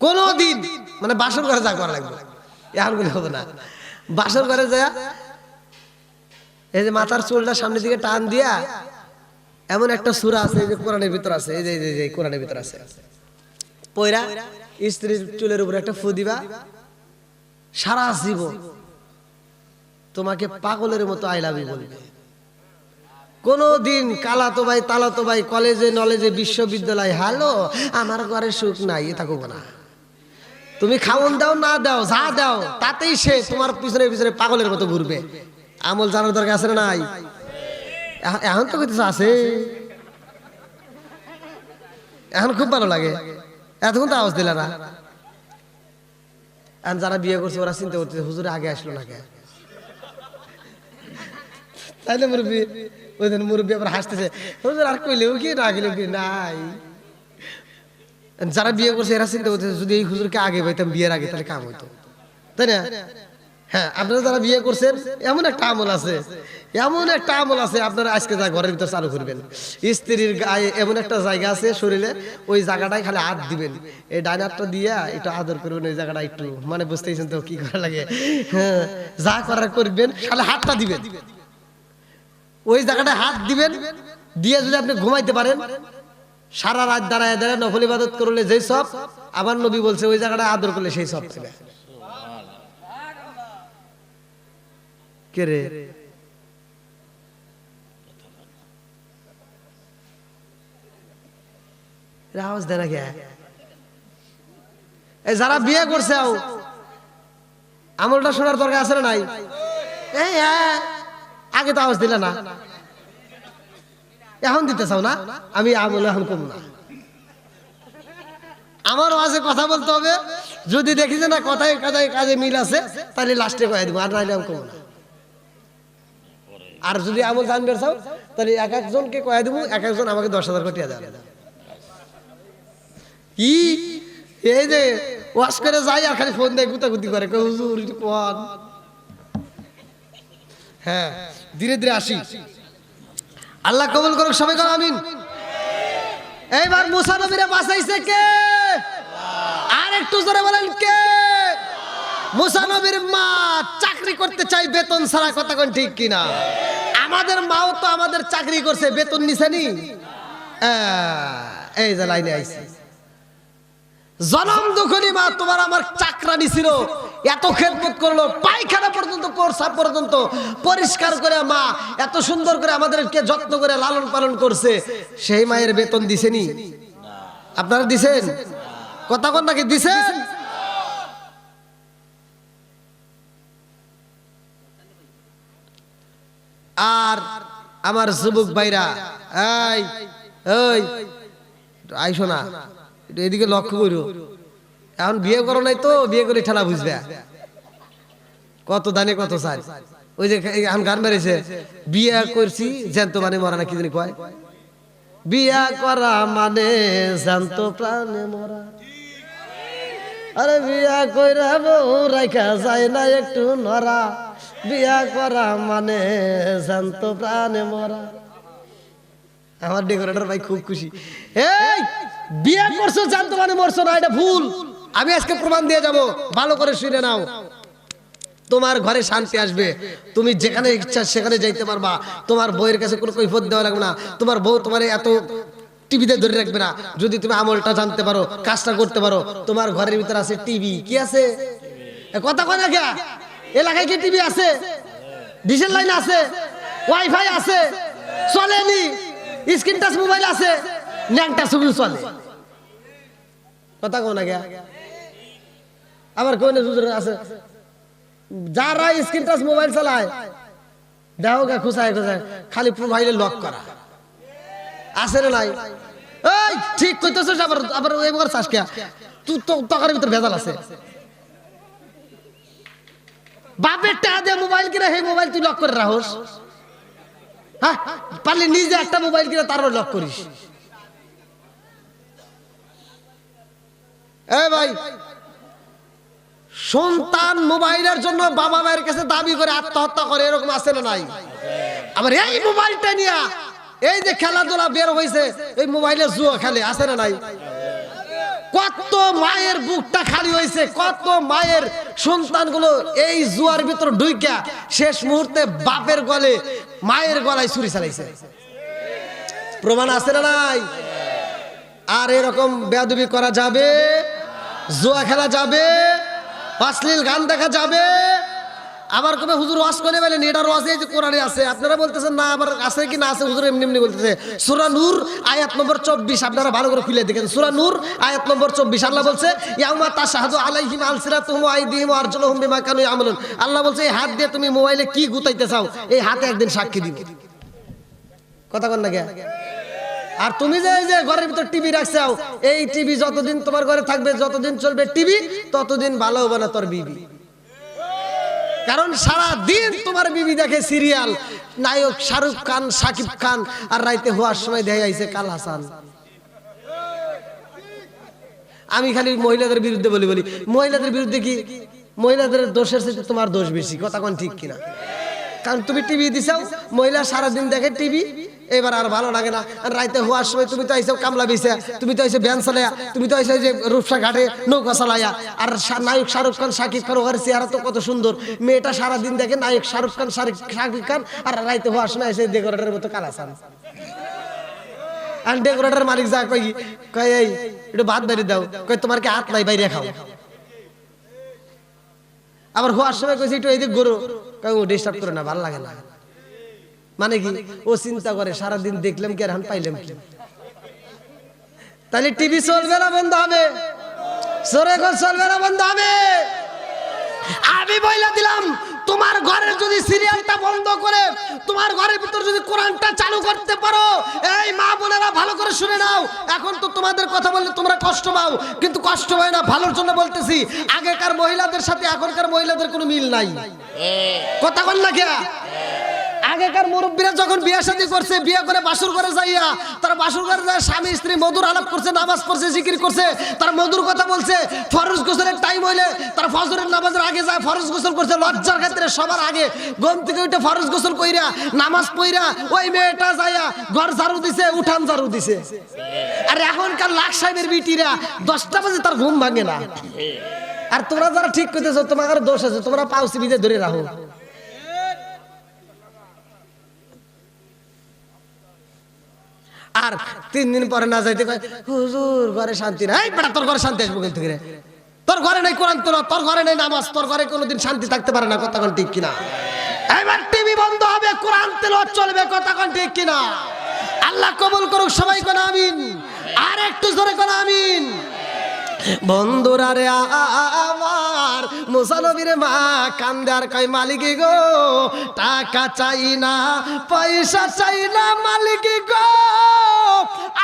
কোনদিন মানে বাসর ঘরে যা করা লাগবে, এখন কোনো হবে না। বাসর ঘরে যায় এই যে মাথার চুলটা সামনের দিকে টান দিয়া এমন একটা সূরা আছে, এই যে কোরআনের ভিতর আছে, এই যে কোরআনের ভিতর আছে, পয়রা স্ত্রীর চুলের উপর একটা ফু দিবা, সারা জীবন তোমাকে পাগলের মতো আই লাভ ইউ বলবে। কোনদিন কালাতো ভাই তালাতো ভাই কলেজে নলেজে বিশ্ববিদ্যালয় হ্যালো আমার ঘরে সুখ নাই এটা করবো না। তুমি খাওন দাও না দাও যা দাও তাতেই সে তোমার পিছনে পিছনে পাগলের মতো ঘুরবে। আমল জানার দরকার আছে না নাই? এখন তো কিছু আছে, এখন খুব ভালো লাগে, এতক্ষণ তো আওয়াজ দিলে না। এখন যারা বিয়ে করছে ওরা চিন্তা করতেছে হুজুরে আগে আসলো না কে, তাই না? মুরব্বী ওই দিন মুরব্বী আবার হাসতেছে, হুজুর আর কইলেও কি না গেলেও কি নাই। যারা বিয়ে করছে এরা চিন্তা করতেছে যদি এই হুজুরকে আগে পাইতাম বিয়ের আগে তাহলে কাম হইতো, তাই না? হ্যাঁ, আপনারা যারা বিয়ে করছেন এমন একটা আমল আছে, এমন একটা আমল আছে আপনারা আজকে যা ঘরের ভিতর চালু করবেন। স্ত্রীর গায়ে এমন একটা জায়গা আছে শরীরে, ওই জায়গাটায় খালি হাত দিবেন, এই ডাইন হাতটা দিয়া একটু আদর করবেন ওই জায়গাটা একটু, মানে বুঝতেছেন তো কি করা লাগে? হ্যাঁ, যা করার করবেন খালি হাতটা দিবেন, ওই জায়গাটায় হাত দিবেন, দিয়ে যদি আপনি ঘুমাইতে পারেন সারা রাত দাঁড়ায় দাঁড়ায় নফল ইবাদত করলে যেই সব, আমার নবী বলছে ওই জায়গাটায় আদর করলে সেই সব পাবে। কে রে আওয়াজ দেয় না কে? যারা বিয়ে করছে আমলটা শোনার দরকার আছে না নাই? আগে তো আওয়াজ দিলে না, এখন দিতে চাও না? আমি আমল এখন কম না, আমার আওয়াজে কথা বলতে হবে। যদি দেখি যে না কথায় কাজে কাজে মিল আছে তাহলে লাস্টে কয়ে দিব, আর নাইলে আমি কম না। আর যদি আমল জানবে চাও তাহলে এক একজনকে কয়ে দিব, এক একজন আমাকে 10,000 কোটি দেবে। কি এই যে ওয়াশ করে যাই আর খালি ফোন দিয়ে গুতাগুতি করে হুজুর কোন। হ্যাঁ, ধীরে ধীরে আসি, আল্লাহ কবুল করুক, সবাই করো আমিন। এইবার মুসা নবীরে বাঁচাইছে কে? আর একটু জোরে বলেন কে? মুসা নবীর মা চাকরি করতে চাই বেতন ছাড়া, কথা কোন ঠিক কিনা? আমাদের মাও তো আমাদের চাকরি করছে, বেতন নিছেনি? এই যে লাইনে আইছে, জনম দুঃখনী মা তোমার আমার চাকরানি ছিল, এত খেদমত করলো, পায়খানা পর্যন্ত প্রস্রাব পর্যন্ত পরিষ্কার করে মা এত সুন্দর করে আমাদেরকে যত্ন করে লালন পালন করছে, সেই মায়ের বেতন দিছেনি? আপনারা দিছেন? কথা কোন নাকি দিছেন? আর আমার যুবক ভাইরা এই এই আইসো না, এদিকে লক্ষ্য করো। এখন বিয়ে করো নাই তো বিয়ে করে ঠেলা বুঝবে, কত দানে কত চাই। ওই যে এখন গান মেরেছে বিয়ে করছি জ্যান্ত মানে মরা, না কি জানি কয়, বিয়া করা মানে জ্যান্ত প্রাণে মরা। আরে বিয়া কইরা বউ রাখা যায় না একটু নরা, বিয়া করা মানে জ্যান্ত প্রাণে মরা। আমার ডেকোরেটর ভাই খুব খুশি। এই বিয়ে করছো জানতো মানে মরছো না, এটা ভুল। আমি আজকে প্রমাণ দিয়ে যাব, ভালো করে শুনে নাও। তোমার ঘরে শান্তি আসবে, তুমি যেখানে ইচ্ছা সেখানে যাইতে পারবা, তোমার বউয়ের কাছে কোনো কৈফিয়ত দেওয়া লাগবে না, তোমার বউ তোমার এত টিভিতে ধরে রাখবে না। যদি তুমি আমলটা জানতে পারো, কাজটা করতে পারো, তোমার ঘরের ভিতরে আছে টিভি। কি আছে? কথা কয় না কে? এলাকায় কি টিভি আছে? ডিশের লাইন আছে, ওয়াইফাই আছে, চলেনি, স্ক্রিন টাচ মোবাইল আছে, ন্যাংটা ছবি চলে। কথা কো না গে? আবার কোন আছে যারা স্ক্রিন টাচ মোবাইল চালায়, দেখো গা খুঁচায় খুঁচায় খালি প্রোফাইলে লক করা আছে না নাই? এই ঠিক কইতেছিস, আবার আবার এবার চাস কে? তুই তো টাকার ভিতর ভেজাল আছে। বাপের টাকা দিয়ে মোবাইল কিনে সেই মোবাইল তুই লক করে রাখোস। হ্যাঁ, পারলে নিজে একটা মোবাইল কিনে তারও লক করিস। এ ভাই, সন্তান মোবাইলের জন্য বাবা মায়ের কাছে দাবি করে আত্মহত্যা করে, এরকম আছে না নাই? আবার এই মোবাইলটা নিয়ে এই যে খেলাধুলা বের হয়েছে, এই মোবাইলে জুয়া খেলে, আছে না নাই? কত মায়ের বুকটা খালি হয়েছে, কত মায়ের সন্তানগুলো এই জুয়ার ভিতর ঢুইকা শেষ মুহূর্তে বাপের গলে মায়ের গলায় ছুরি চালাইছে। প্রমাণ আছে না নাই? আর এরকম বেয়াদবি করা যাবে? জুয়া খেলা যাবে? অশ্লীল গান দেখা যাবে? আবার কবে হুজুর ওয়াজ করে বলেন এটার ওয়াজ এই যে কোরআনে আছে, আপনারা বলতেছেন না, আবার আছে কি না আছে? হুজুর এমনি এমনি বলতেছে। সূরা নূর আয়াত নম্বর 24, আপনারা ভালো করে খুলে দেখেন। সূরা নূর আয়াত নম্বর 24 আল্লাহ বলছে ইয়াউমা তাশহাদু আলাইহিম আলসিনাতুহুম ওয়া আইদিহিম ওয়া আরজুলুহুম বিমা কানু ইয়ামালুন। আল্লাহ বলছে এই হাত দিয়ে তুমি মোবাইলে কি গুতাইতে চাও, এই হাতে একদিন সাক্ষী দিবে। কথা কন না কে? আর তুমি যে এই যে ঘরের ভিতর টিভি রাখছাও, এই টিভি যতদিন তোমার ঘরে থাকবে, যতদিন চলবে টিভি, ততদিন ভালো হবে না তোর বিবি। কারণ সারা দিন তোমার বিবি দেখে সিরিয়াল, নায়ক শাহরুখ খান, সাকিব খান, আর রাইতে হওয়ার সময় দেখে আইছে কাল হাসান। আমি খালি মহিলাদের বিরুদ্ধে বলি, মহিলাদের বিরুদ্ধে কি? মহিলাদের দোষের সাথে তোমার দোষ বেশি। কথা কোন ঠিক কিনা? কারণ তুমি টিভি দিছাও, মহিলা সারাদিন দেখে টিভি, এবার আর ভালো লাগে না। রাইতে হওয়ার সময় তুমি তো আইসো কামলা বিছে, তুমি তো আইসো ভ্যান চালাইয়া, তুমি তো আইসো যে রূপসা ঘাটে নৌকা চালাইয়া। আর নায়ক শাহরুখ খান, সাকিব খান, ওর চেহারা তো কত সুন্দর। মেয়েটা সারাদিন দেখে নায়ক শাহরুখ খান, সাকিব খান, আর রাইতে হওয়ার সময় এসে ডেকোরেটরের মতো কালাসান। আর ডেকোরেটর মালিক যা কই, এই একটু ভাত বাইরে দাও, কই তোমার কি হাত নাই, বাইরে খাও। আবার হওয়ার সময় কইছে একটু এই দিক গরু, কই ও ডিস্টার্ব করে না, ভালো লাগে না। মানে কি? ও চিন্তা করে সারাদিন দেখলাম কি আর হান পাইলাম কি। তাহলে টিভি চলবে না, বন্ধ হবে? সরে ঘর চলবে না, বন্ধ হবে? আমি বইলা দিলাম, তোমার ঘরের যদি সিরিয়ালটা বন্ধ করে তোমার ঘরের ভিতর যদি কোরআনটা চালু করতে পারো, এই মা বোনেরা ভালো করে শুনে নাও। এখন তো তোমাদের কথা বললে তোমরা কষ্ট পাও, কিন্তু কষ্ট হয় না, ভালোর জন্য বলতেছি। আগেকার মহিলাদের সাথে এখনকার মহিলাদের কোনো মিল নাই। কথা বল না কে? আগেকার মুরব্বীরা যখন বিয়ে শাদী করছে, বিয়ে করে বাসর ঘরে যাইয়া, তারা বাসর ঘরে যায় স্বামী স্ত্রী মধুর আলাপ করছে, নামাজ পড়ছে, জিকির করছে, তারা মধুর কথা বলছে। ফরজ গোসলের টাইম হইলে তারা ফজরের নামাজের আগে যায়, ফরজ গোসল করছে। লজ্জার ক্ষেত্রে সবার আগে ঘুম থেকে উঠে ফরজ গোসল কইরা নামাজ পড়া ওই মেয়েটা যাইয়া ঘর ঝাড়ু দিছে, উঠান ঝাড়ু দিছে। আর এখনকার লাখ সাহেবের বিটিরা 10টা বাজে তার ঘুম ভাঙে না। আর তোমরা যারা ঠিক করতেছো, তোমার দোষ আছে, তোমরা পাউসি বিদে ধরে রাখো। আর 3 দিন পরে না যাইতে কয় হুজুর ঘরে শান্তি নাই। বেটা তোর ঘরে শান্তি আসবো কিন্তু রে? তোর ঘরে নাই কোরআন তোলা, তোর ঘরে নাই নামাজ, তোর ঘরে কোনোদিন শান্তি থাকতে পারে না। কথা কোন ঠিক কিনা? এবার টিভি বন্ধ হবে, কোরআন তেলাওয়াত চলবে। কথা কোন ঠিক কিনা? আল্লাহ কবুল করুক, সবাই কোন আমিন। আর একটু জোরে কোন আমিন। বন্ধুরা রে আমার, মুসা নবীর মা কান্দে আর কয় মালিক গো, টাকা চাই না, পয়সা চাই না, মালিক গো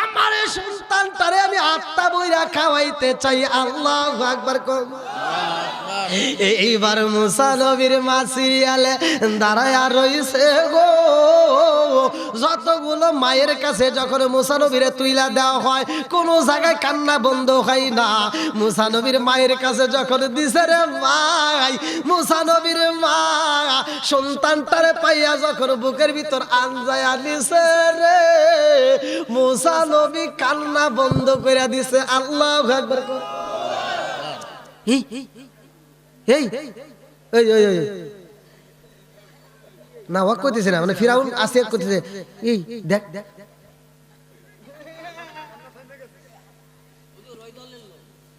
আমার সন্তানটারে আমি আত্মা বইরা খাওয়াইতে চাই। আল্লাহু আকবার কও। এইবার মুসা নবীর মা সিরিয়ালে দাঁড়ায়া রইছে গো। যতগুলো মায়ের কাছে যখন মুসা নবীরে তুইলা দেওয়া হয়, কোন জায়গায় কান্না বন্ধ হয় না। মুসা নবীর মায়ের কাছে যখন দিছে রে মাই, মুসা নবীর মা সন্তানটারে পাইয়া যখন বুকের ভিতর আনজায়া নিছে রে, মুসা নবী কান্না বন্ধ করে দিছে। আল্লাহু আকবার। এই এই এই না ওয়াক করতেছে না, মানে ফিরাউন আসে করতেছে। এই দেখ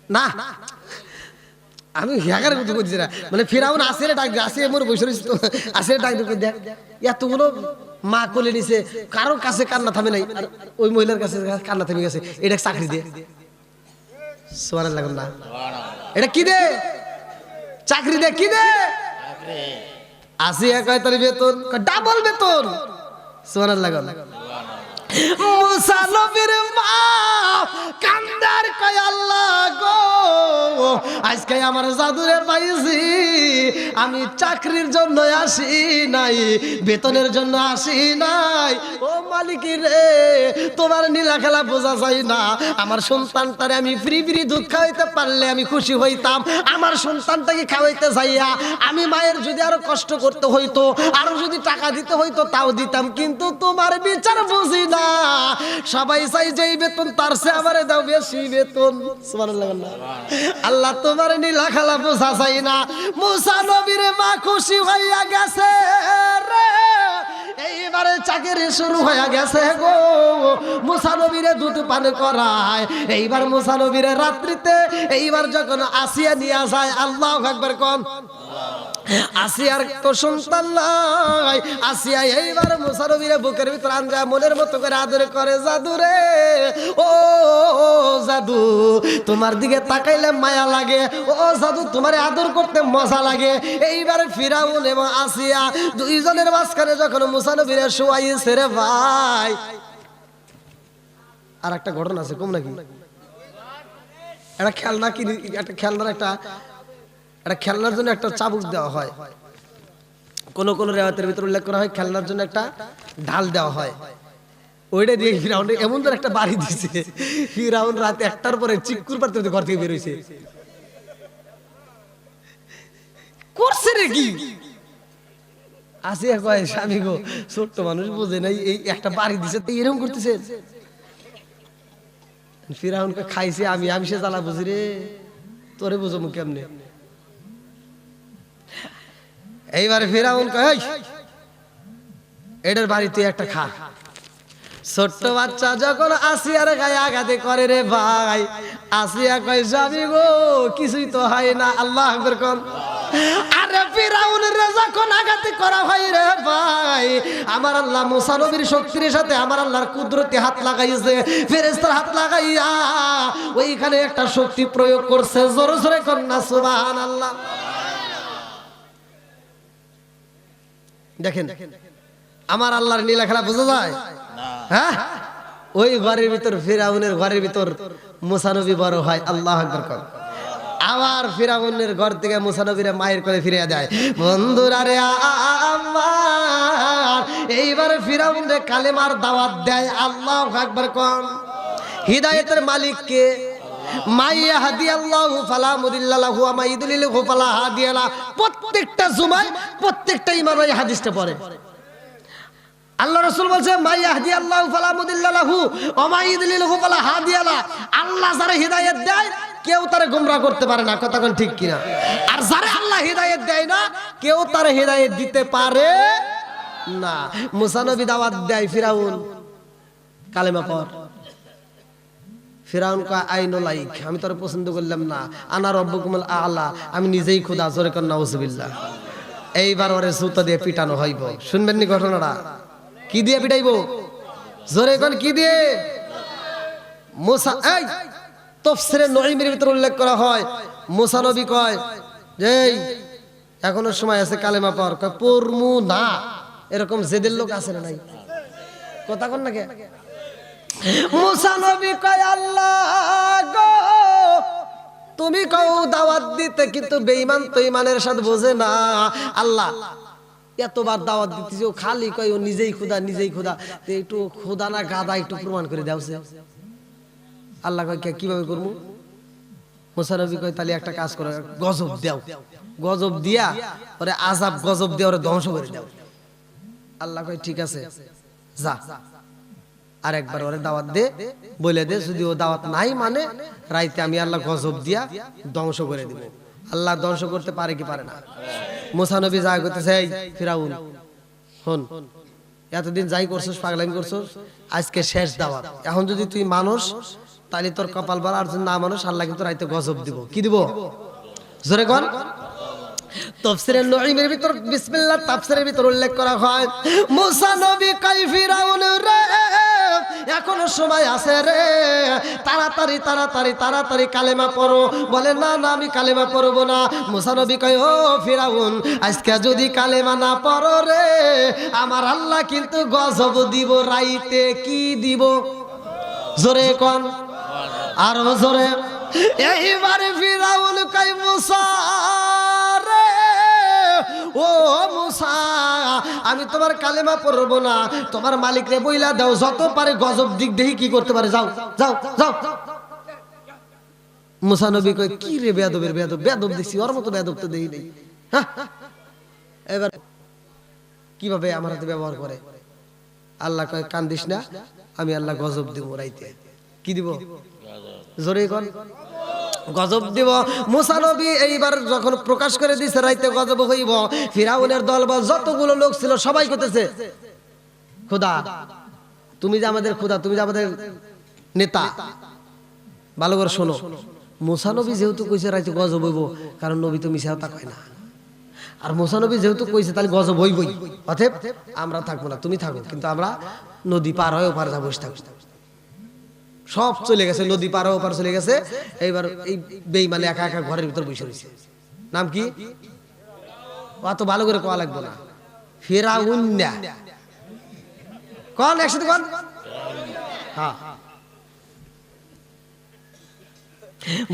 না, আমি হ্যাগার কথা বলছি না, মানে ফিরাউন আসিরে ডাক দিয়ে, আসিরে মোর বসে রয়েছে তো, আসিরে ডাক দিয়ে দেখ এতগুলো মা কোলে নিছে, কারো কাছে কান্না থামে নাই, আর ওই মহিলার কাছে কান্না থামে গেছে, এটা চাকরি দিয়ে সুবহানাল্লাহ না, এটা কি দে চাকরি দে, কি দে আসিয়া কয় তার বেতন ডাবল বেতন, সুবহানাল্লাহ। মুসা নবীর মা কান্দার কয় আল্লাহ গো, আজকে আমার জাদুরে পাইছি, আমি চাকরির জন্য আসি নাই, বেতনের জন্য আসি নাই, ও মালিক রে তোমার নীলা খেলা বোঝা যায় না, আমার সন্তানটারে আমি ফ্রি ফ্রি দুধ খাওয়াইতে পারলে আমি খুশি হইতাম, আমার সন্তানটাকে খাওয়াইতে যাইয়া আমি মায়ের যদি আরো কষ্ট করতে হইতো, আরো যদি টাকা দিতে হইতো তাও দিতাম, কিন্তু তোমার বিচার বুঝি না, সবাই চাই যেই বেতন তার সে আমারে দাও বেশি বেতন, সুবহানাল্লাহ। আল্লাহ তোমার নীলা খেলা বোঝা যায় না। মুসা নবীর মা খুশি হইয়া গেছে রে, এইবারে চাকরি শুরু হয়ে গেছে গো, মুসা নবীরে দুধ পান করায়, এইবার মুসা নবীরে রাত্রিতে এইবার যখন আসিয়া নিয়ে যায়, আল্লাহু আকবার কোন, আসিয়ার তো সন্তান নাই, আসিয়া এইবার মুসা নবীরে বুকের ভিতর আনজা মনের মতো করে আদর করে, জাদু রে ও জাদু তোমার দিকে তাকাইলে মায়া লাগে, ও জাদু তোমারে আদর করতে মজা লাগে। এইবার ফিরাউন এবং আসিয়া দুইজনের মাঝখানে যখন মুসা নবীরে শোয়াইছে রে ভাই, আর একটা ঘটনা আছে কম নাকি, একটা খেলনা কিনে, একটা খেলনার একটা খেলনার জন্য একটা চাবুক দেওয়া হয়, কোন কোন রেওয়াতের ভিতর উল্লেখ করা হয় খেলনার জন্য একটা ঢাল দেওয়া হয়, ওইটা দিয়ে ফিরাউন এমন ধরে একটা বাড়ি দিছে, ফিরাউন রাত 1টার পরে চিকুর পারতে ঘর থেকে বের হইছে, করছে রে কি আসিয়া কয় স্বামী গো ছোট্ট মানুষ বোঝে নাই, এই একটা বাড়ি দিছে তো এরকম করতেছে, ফিরাউনকে খাইছে আমি সে জ্বালা বুঝি রে, তোরে বুঝবো কেমনে। এইবারে ফিরাউন কয় এটার বাড়ি তুই একটা খা, ছোট্ট বাচ্চা যখন আসিয়ার গায়ে আঘাতে করে রে ভাই, আসিয়া কয় স্বামী গো কিছুই তো হয় না, আল্লাহ আকবার কোন, আরে ফিরাউনের যখন আঘাতে করা হয় রে ভাই, আমার আল্লাহ মুসা নবীর শক্তির সাথে আমার আল্লাহর কুদরতে হাত লাগাইছে, ফেরেশতার হাত লাগাইয়া ওইখানে একটা শক্তি প্রয়োগ করছে, জোরে জোরে কোন না সুবহানাল্লাহ। দেখেন আমার আল্লাহর নীলা খেলা বোঝা যায়, হ্যাঁ ওই ঘরের ভিতর ফিরাউনের ঘরের ভিতর মুসা নবী বড় হয়, আল্লাহু আকবার কোন, আবার ফিরাউনের ঘর থেকে মুসা নবীরে মায়ের করে ফিরে দেয়, বন্ধুরা রে আমার এইবারে ফিরাউনের কালেমার দাওয়াত দেয়, আল্লাহু আকবার কোন, হিদায়াতের মালিক কে, মাইয়া হাদিয়াল্লাহু ফালা মুদিল্লা লাহু ওয়া মা ইউদ্লিলহু ফালা হাদিয়া লা, প্রত্যেকটা জুমায় প্রত্যেকটা ইমাম এই হাদিসটা পড়ে, আল্লাহ রাসূল বলছে মাইয়া হাদিয়াল্লাহু ফালা মুদিল্লা লাহু ওয়া মা ইউদ্লিলহু ফালা হাদিয়া লা, আল্লাহ যারা হিদায়াত দেয় কেউ তারে গোমরাহ করতে পারে না, কথা কোন ঠিক কিনা, আর যারা আল্লাহ হিদায়াত দেয় না কেউ তারে হিদায়াত দিতে পারে না। মুসা নবী দাওয়াত দেয় ফিরাউন কালেমা পড়, ফিরাউন কয় আইনো লাইক, আমি তোর পছন্দ করলাম না, আনা রব্বুকুমুল আলা, আমি নিজেই খোদা, জোরে কর নাউজুবিল্লাহ। এইবার ওরে সুতা দিয়ে পিটানো হইব, শুনবেন নি ঘটনাটা, কি দিয়ে পিটাইবো, জোরে কোন কি দিয়ে, মুসা এই তাফসীরে নুঈমের ভিতর উল্লেখ করা হয়, মুসা নবী কয় যে এখনো সময় আছে কালেমা পড়, কয় পড়মু না, এরকম জেদের লোক আছে না নাই, কথা কোন না কে, মুসা নবী কয় আল্লাহ গো তুমি কও দাওয়াত দিতে, কিন্তু বেঈমান তো ঈমানের সাথে বোঝে না, আল্লাহ এতবার দাওয়াত দিতেছি, ও খালি কয় ও নিজেই খোদা নিজেই খোদা, একটু খোদা না গাদা একটু প্রমাণ করে দাওছে। আল্লাহ কয় কিভাবে করবো, মুসা নবী কয় তাহলে একটা কাজ করো, গজব দাও, গজব দিয়া ওরে আযাব গজব দিয়া ওরে ধ্বংস করে দাও। আল্লাহ কয় ঠিক আছে যা, আর একবার ওরে দাওয়াত দে, বলে দে যদি ও দাওয়াত নাই মানে রাইতে আমি আল্লাহ গজব দিয়া ধ্বংস করে দিব। আল্লাহ ধ্বংস করতে পারে কি পারে না? মুসা নবী যা করতেছে, এই ফিরাউন হন, এতদিন যাই করছস পাগলামি করছস, আজকে শেষ দাওয়াত, এখন যদি তুই মানুষ তাহলে তোর কপাল ভালো, আর যদি না মানুষ আল্লাহ কিন্তু রাইতে গজব দিব। কি দিব? জোরে কোন তাফসীরে নঈমের ভিতর বিসমিল্লাহ তাফসীরের ভিতর উল্লেখ করা হয় মুসা নবী কই ফিরাউন রে এখনো সময় আছে রে, তাড়াতাড়ি তাড়াতাড়ি তাড়াতাড়ি কালেমা পড়ো। বলে না না আমি কালেমা পড়ব না। মুসা নবী কয় ও ফিরাউন আজকে যদি কালেমা না পড়ো রে আমার আল্লাহ কিন্তু গজব দিব রাইতে। কি দিব? জোরে কোন আরো জোরে। এইবারে ফিরাউন কয় মুসা রে ও মুসা আমি তোমার কালেমা পড়ব না, তোমার মালিক রে বইলা দাও যত পারে গজব দিক দেখি কি করতে পারে, যাও যাও যাও। মুসা নবী কয় কি রে বেয়াদবের বেয়াদব, বেয়াদব দেখছি ওর মতো বেয়াদব তো দেই নেই। এবার কিভাবে আমার হাতে ব্যবহার করে? আল্লাহ কয় কান্দিস না, আমি আল্লাহ গজব দিব রাইতে। কি দিব? জোরে কোন গজব দিব। মুসা নবী এইবার যখন প্রকাশ করে দিয়েছে রাইতে গজব হইব, ফিরাউনের দল বা যতগুলো লোক ছিল সবাই কইতেছে খোদা তুমি যে আমাদের খোদা, তুমি যে আমাদের নেতা, ভালো করে শোনো। মুসা নবী যেহেতু কইছে রাইতে গজব হইব, কারণ নবী তো মিছা কথা কয় না, আর মুসা নবী যেহেতু কইছে তাহলে গজব হইবই। অতএব আমরা থাকবো না, তুমি থাকো, কিন্তু আমরা নদী পার হয়ে ওপারে যাবো। সব চলে গেছে, নদী পার ওপার চলে গেছে। এইবার এই বেঈমানে একা একা ঘরের ভিতর বসে রয়েছে। নাম কি? অত ভালো করে কোয়া লাগবে না, ফিরাউন না কোন একসাথে কোন। হ্যাঁ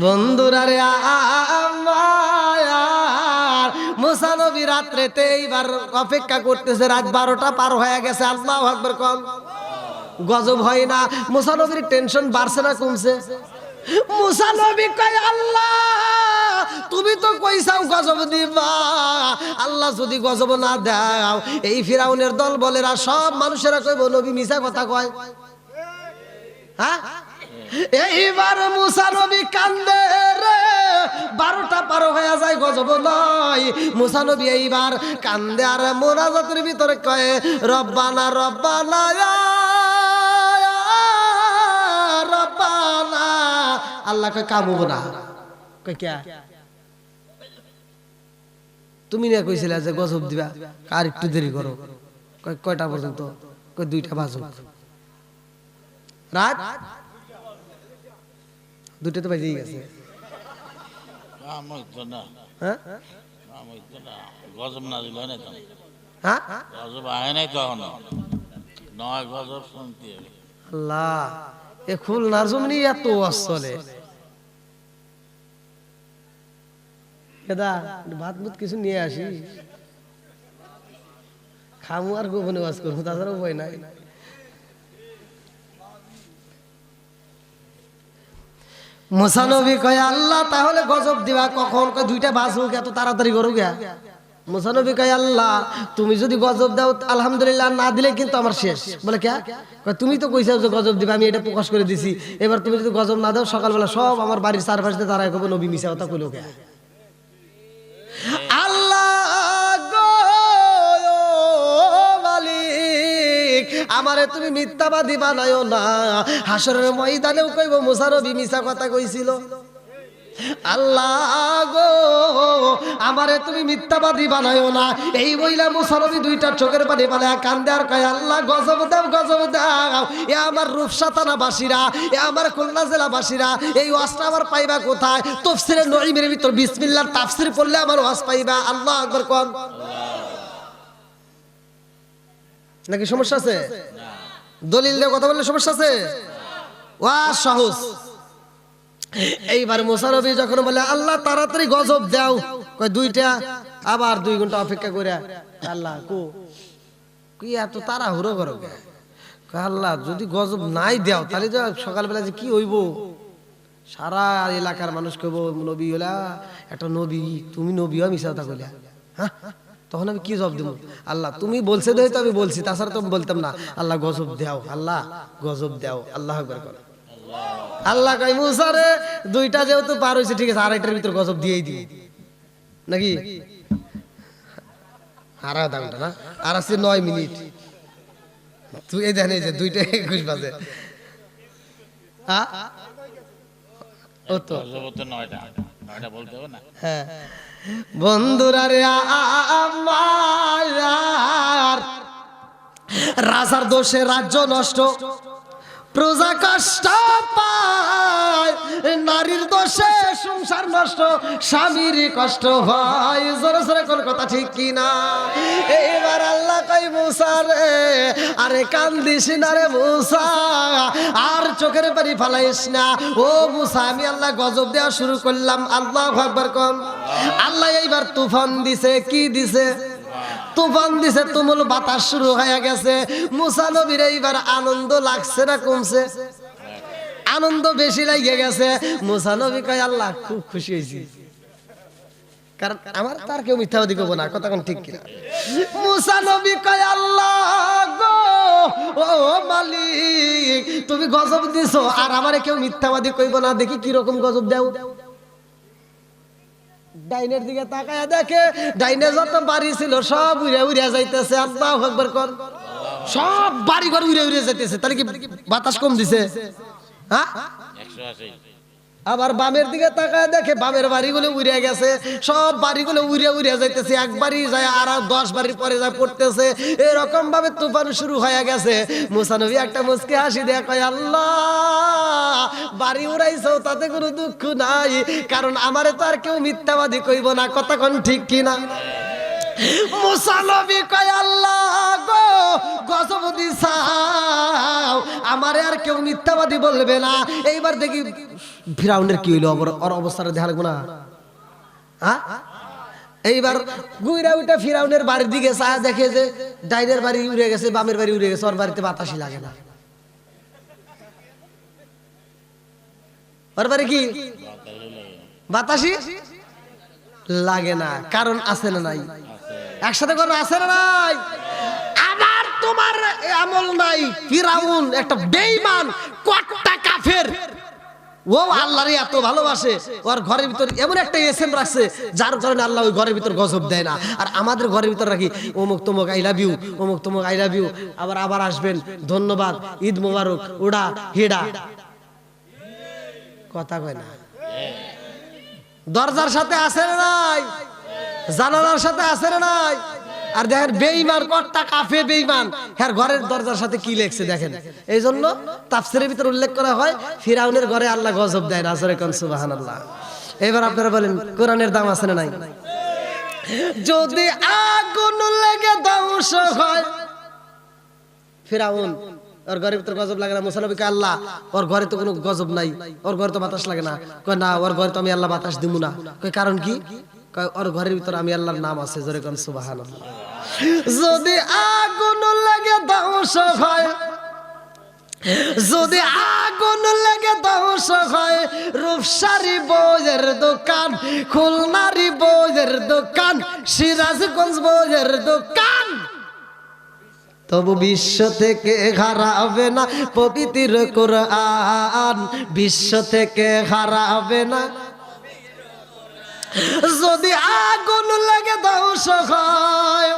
বন্ধুরা রে আমার মুসা নবী রাত্রেতে এইবার অপেক্ষা করতেছে, রাত 12টা পার হয়ে গেছে। আল্লাহু আকবার কোন গজব হয় না। মুসা নবীর টেনশন বাড়ছে না কমছে? মুসা নবী কয় আল্লাহ তুমি তো কইছাও গজব দিবা, আল্লাহ যদি গজব না দাও এই ফিরাউনের দল বলেরা সব মানুষেরা কইব নবী মিছা কথা কয়। হ্যাঁ এইবার মুসা নবী কান্দে রে, 12টা পার হয়ে যায় গজব নয়। মুসা নবী এইবার কান্দে আর মোনাজাতের ভিতরে কয় রব্বানা রব্বানা রব্বানা। আল্লাহ কয় কামবো না। কয় কে? তুমি না কইছিলে যে গজব দিবা, আর একটু দেরি করো। কয় কয়টা পর্যন্ত? কয় 2টা বাজুক। রাত 2টা তো বাজেই গেছে। গজব না দিল না তো, হ্যাঁ গজব আয় নাই তখন, নয় গজব শুনতে হবে। আল্লাহ এ খুলনার জমিনে এত ওয়াজ চলে। ভাত মুত কিছু নিয়ে আসি, খামু আর গোপনে ওয়াজ করবো, তাছাড়া উপায় নাই। মুসা নবী কয় আল্লাহ তাহলে গজব দিবা কখন? কয় 2টা বাজুক, এত তাড়াতাড়ি করো গা। মুসা নবী কয় আল্লাহ তুমি যদি গজব দাও আলহামদুলিল্লাহ, না দিলে কিন্তু আমার শেষ। বলে কে? কয় তুমি তো কইছাও যে গজব দিবা, আমি এটা প্রকাশ করে দিছি। এবার তুমি যদি গজব না দাও সকালবেলা সব আমার বাড়ির চারপাশে দাঁড়ায় কবে নবী মিছা কথা কইলো কে? আল্লাহ গো মালিক আমারে তুমি মিথ্যাবাদী বানায়ো না। হাসরের ময়দানেও কইব মুসা নবী মিছা কথা কইছিল। আল্লাহ গো আমারে তুমি মিথ্যাবাদী বানায়ো না। এই বইলা মুসা নবী 2টা চোখের পানি বানায় কান্দে আর কয় আল্লাহ গজব দাও গজব দাও। এ আমার রূপসা থানাবাসীরা, এ আমার খুলনা জেলাবাসীরা এই ওয়াজটা আমার পাইবা কোথায়? তাফসীরে নঈমের ভিতর বিসমিল্লাহর তাফসীর পড়লে আমার ওয়াজ পাইবা। আল্লাহু আকবার কোন। নাকি সমস্যা আছে? দলিল দিয়ে কথা বললে সমস্যা আছে? ওয়াজ সহজ। এইবার মুসা নবী যখন বলে আল্লাহ তাড়াতাড়ি গজব দাও, কয় 2টা, আবার 2 ঘন্টা অপেক্ষা করে আল্লাহ কি এত তাড়াহুড়ো করো? আল্লাহ যদি গজব নাই দাও তাহলে তো সকালবেলা যে কি হইব, সারা এলাকার মানুষ কইব নবী হলা একটা নবী, তুমি নবী হও মিছা কথা কইলা। হ্যাঁ তখন আমি কি জবাব দেব? আল্লাহ তুমি বলছে তো আমি বলছি, তাছাড়া তো বলতাম না। আল্লাহ গজব দাও, আল্লাহ গজব দাও। আল্লাহ আকবার কর। আল্লাহ কয় মুসা রে 2টা যেহেতু পার হইছে ঠিক আছে, 2:30টার ভিতর গজব দিয়েই দিই নাকি? আর আধা ঘন্টা না, আর আছে 9 মিনিট। তুই এই জানিস যে 2:21 বাজে। ও তো এটা বলতে হবে না। হ্যাঁ বন্ধুরা রে আমার রাজার দোষে রাজ্য নষ্ট, প্রজা কষ্ট পায়, নারীর দোষে সংসার নষ্ট, স্বামীর কষ্ট হয়। জোরে জোরে কোন কথা ঠিক কিনা? এবার আল্লাহ কই মুসা রে, আরে কান্দিস না রে মুসা, আর চোখের পানি ফালাইস না। ও মুসা, আমি আল্লাহ গজব দেওয়া শুরু করলাম। আল্লাহু আকবার কোন। আল্লাহ এইবার তুফান দিছে। কি দিছে? তুফান দিছে, তুমুল বাতাস শুরু হয়ে গেছে। মুসা নবীর এইবার আনন্দ লাগছে না কমছে? আনন্দ বেশি লাগে গেছে। মুসা নবী কয় আল্লাহ খুব খুশি হয়েছি, কারণ আমার তার কেউ মিথ্যাবাদী করবো না। কথা কোন ঠিক কিনা? মুসা নবী কয় আল্লাহ গো, ও মালিক, তুমি গজব দিছো আর আমারে কেউ মিথ্যাবাদী কইব না। দেখি কি রকম গজব দাও। ডাইনের দিকে তাকায় দেখে ডাইনে যত বাড়ি ছিল সব উড়ে উড়ে যাইতেছে। আল্লাহু আকবার কর। সব বাড়ি ঘর উড়ে উড়ে যাইতেছে। তাহলে কি বাতাস কম দিছে? হ্যাঁ 180। আবার বামের দিকে তাকায় দেখে বামের বাড়িগুলো উড়ে গেছে। সব বাড়িগুলো উড়ে উড়ে যাইতেছে। এক বাড়ি যায় আর 10 বাড়ির পরে যায় পড়তেছে। এরকম ভাবে তুফান শুরু হয়ে গেছে। মুসা নবী একটা মুচকি হাসি দিয়ে কয় আল্লাহ, বাড়ি উড়াইছো তাতে কোনো দুঃখ নাই, কারণ আমারে তো আর কেউ মিথ্যাবাদী কইব না। কথা কোন ঠিক কিনা? মুসা নবী কয় আল্লাহ গো, গজব দিছাও, আমারে আর কেউ মিথ্যাবাদী বলবে না। এইবার দেখি ফিরাউনের কি হইলো, ওর অবস্থাটা দেখা লাগবো না? হ্যাঁ এইবার গুইরা উঠা ফিরাউনের বাড়ির দিকে চা দেখে যে ডাইনের বাড়ি উড়ে গেছে, বামের বাড়ি উড়ে গেছে, ওর বাড়িতে বাতাসই লাগে না। ওর বাড়ি কি বাতাসই লাগে না? কারণ আছে না নাই? একসাথে করে আছে না নাই? আবার তোমার আমল নাই। ফিরাউন একটা বেঈমান, কট্টা কাফের। ও আল্লাহরে এত ভালোবাসে, ওর ঘরের ভিতর এমন একটা এসএম রাখছে যার কারণে আল্লাহ ওই ঘরের ভিতর গজব দেয় না। আর আমাদের ঘরের ভিতর রাখি অমুক তমুক আই লাভ ইউ, অমুক তমুক আই লাভ ইউ, আবার আসবেন, ধন্যবাদ, ঈদ মোবারক, ওডা হেডা। কথা কয় না। দরজার সাথে আছে না নাই? জানালার সাথে আছে না নাই? আর দেখেন বেঈমান, কট্টা কাফের বেঈমান, হ্যাঁ ঘরের দরজার সাথে কি লেখছে দেখেন। এই জন্য তাফসীরের ভিতর উল্লেখ করা হয় ফিরাউনের ঘরে আল্লাহ গজব দেয় না। জোরে কোন সুবহানাল্লাহ। এবার আপনারা বলেন কোরআনের দাম আছে না নাই? যদি আগুন লেগে ধ্বংস হয়, ফিরাউন ওর ঘরের ভিতর গজব লাগে না? মুসা নবীকে আল্লাহ, ওর ঘরে তো কোনো গজব নাই, ওর ঘরে তো বাতাস লাগে না। কয় না, ওর ঘরে তো আমি আল্লাহ বাতাস দিব না। কয় কারণ কি? কয় ওর ঘরের ভিতর আমি আল্লাহর নাম আছে। জোরে কোন সুবহানাল্লাহ। যদি আগুন লাগে ধ্বংস হয়, যদি আগুন লেগে ধ্বংস হয়, রূপসারি বইয়ের দোকান, খুলনারি বইয়ের দোকান, সিরাজগঞ্জ বইয়ের দোকান, তবু বিশ্ব থেকে হারাবে না পবিত্র কোরআন। বিশ্ব থেকে হারাবে না। যদি আগুন লাগে ধ্বংস হয়,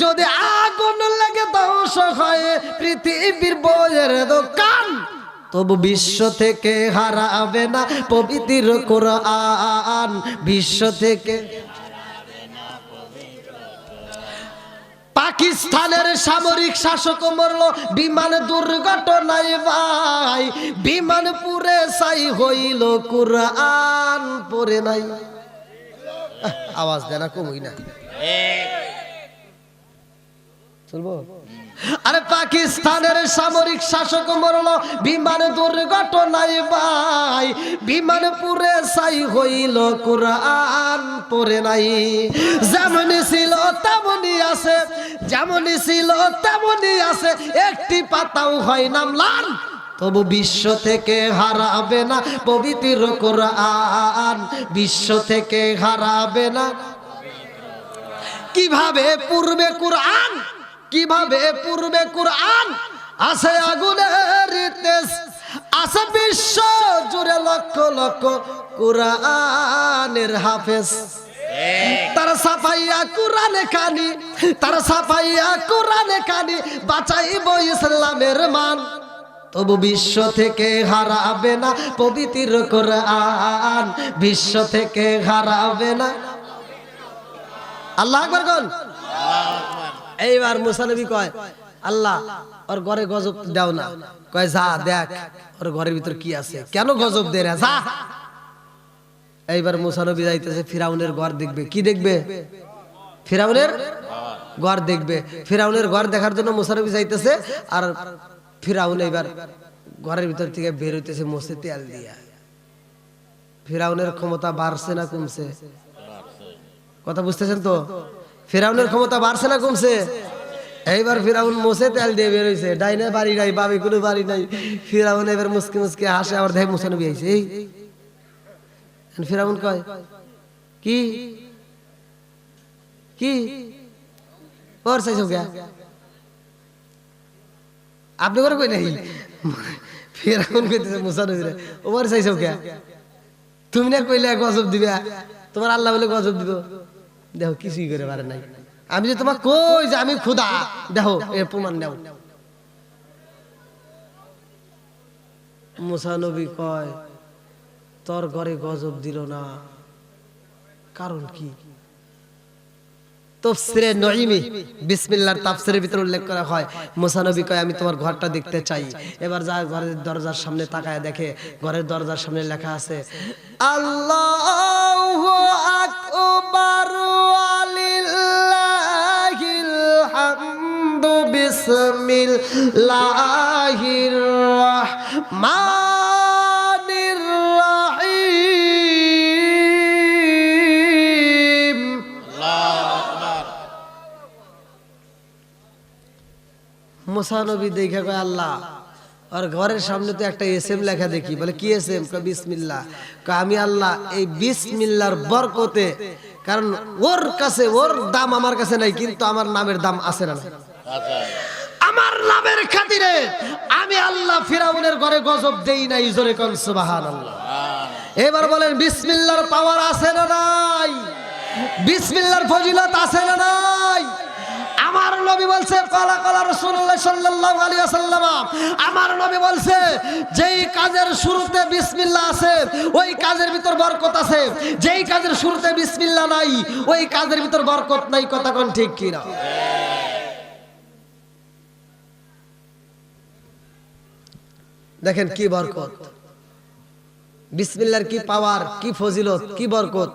যদি আগুন লাগে ধ্বংস হয় পৃথিবীর বইয়ের দোকান, তবু বিশ্ব থেকে হারাবে না পবিত্র কোরআন। বিশ্ব থেকে। পাকিস্তানের সামরিক শাসক মরল বিমান দুর্ঘটনায় ভাই, বিমান পুরে ছাই হইল, কোরআন পড়ে নাই। আওয়াজ দেয় না, কমই না। চলবো? আরে পাকিস্তানের সামরিক শাসক মরল বিমান দুর্ঘটনায় ভাই, বিমান পুরে ছাই হইল, কোরআন পড়ে নাই। যেমনই ছিল তেমনই আছে, যেমনই ছিল তেমনই আছে, একটি পাতাও হয় না ম্লান, তবু বিশ্ব থেকে হারাবে না পবিত্র কোরআন। বিশ্ব থেকে হারাবে না। কিভাবে পূর্বে কোরআন, কিভাবে পূর্বে কোরআন আছে আগুনের তেজ, আছে বিশ্ব জুড়ে লক্ষ লক্ষ কোরআনের হাফেজ। তারা ছাপাইয়া কোরআনে কানি, তারা ছাপাইয়া কোরআনে কানি, বাঁচাইব ইসলামের মান, তবু বিশ্ব থেকে হারাবে না পবিত্র কোরআন, বিশ্ব থেকে হারাবে না। আল্লাহু আকবার কোন। এইবার মুসা নবী কয় আল্লাহ ওর ঘরে গজব দাও না। কয় যা দেখ ওর ঘরের ভিতর কি আছে, কেন গজব দে রে, যা। এইবার মুসা নবী যাইতেছে ফিরাউনের ঘর দেখবে। কি দেখবে? ফিরাউনের ঘর দেখবে। ফিরাউনের ঘর দেখার জন্য মুসা নবী যাইতেছে, আর ফিরাউন এইবার ঘরের ভিতর থেকে বের হইতেছে মোছে তেল দিয়া। ফিরাউনের ক্ষমতা বাড়ছে না কমছে? কথা বুঝতেছেন তো? ফিরাউনের ক্ষমতা বাড়ছে না কমছে? এইবার ফিরাউন মোছে তেল দিয়ে বের হইছে, ডাইনে বাড়ি নাই, বামে কোনো বাড়ি নাই। ফিরাউন এবার মুসকি মুসকি হাসে, আবার দেখে মুসা নবী আইছে। এই ফিরাউন কয় কি কি ওর চাইছো কে? আপনি করে কই নাই? ফিরাউন কইতেছে মুসা নবীরে, ওর চাইছো কে? তুমি না কইলে গজব দিবে, তোমার আল্লাহ বলে গজব দিব। দেখো কিছুই করে পারে নাই। আমি যে তোমার কই যে আমি খোদা, দেখো এর প্রমাণ নাও। মুসা নবী কয় তোর ঘরে গজব দিল না, কারণ কি? তাফসীরে নঈমি বিসমিল্লাহর তাফসীরের ভিতর উল্লেখ করা হয়, মুসা নবী কয় আমি তোমার ঘরটা দেখতে চাই। এবার যা ঘরের দরজার সামনে তাকায় দেখে ঘরের দরজার সামনে লেখা আছে আল্লাহু আকবার ওয়ালিল্লাহিল হামদু বিসমিল্লাহির রাহমানির রাহিম। মুসা নবী দেখে কয় আল্লাহ আর ঘরের সামনে তো একটা এসএম লেখা দেখি। বলে কি এসএম? কয় বিসমিল্লাহ। কয় আমি আল্লাহ এই বিসমিল্লাহর বরকতে, কারণ ওর কাছে ওর দাম আমার কাছে নাই, কিন্তু আমার নামের দাম আছে না? আমার নামের খাতিরে আমি আল্লাহ ফিরাউনের ঘরে গজব দেই নাই। জোরে কোন সুবহানাল্লাহ। এবার বলেন বিসমিল্লাহর পাওয়ার আছে না নাই? বিসমিল্লাহর ফজিলত আছে না নাই? আমার নবী বলছে কালা কালা রাসূলুল্লাহ সাল্লাল্লাহু আলাইহি ওয়াসাল্লাম, আমার নবী বলছে যেই কাজের শুরুতে বিসমিল্লাহ আছে ওই কাজের ভিতর বরকত আছে, যেই কাজের শুরুতে বিসমিল্লাহ নাই ওই কাজের ভিতর বরকত নাই। কথা কোন ঠিক কি না? দেখেন কি বরকত, বিসমিল্লাহর কি পাওয়ার, কি ফজিলত, কি বরকত।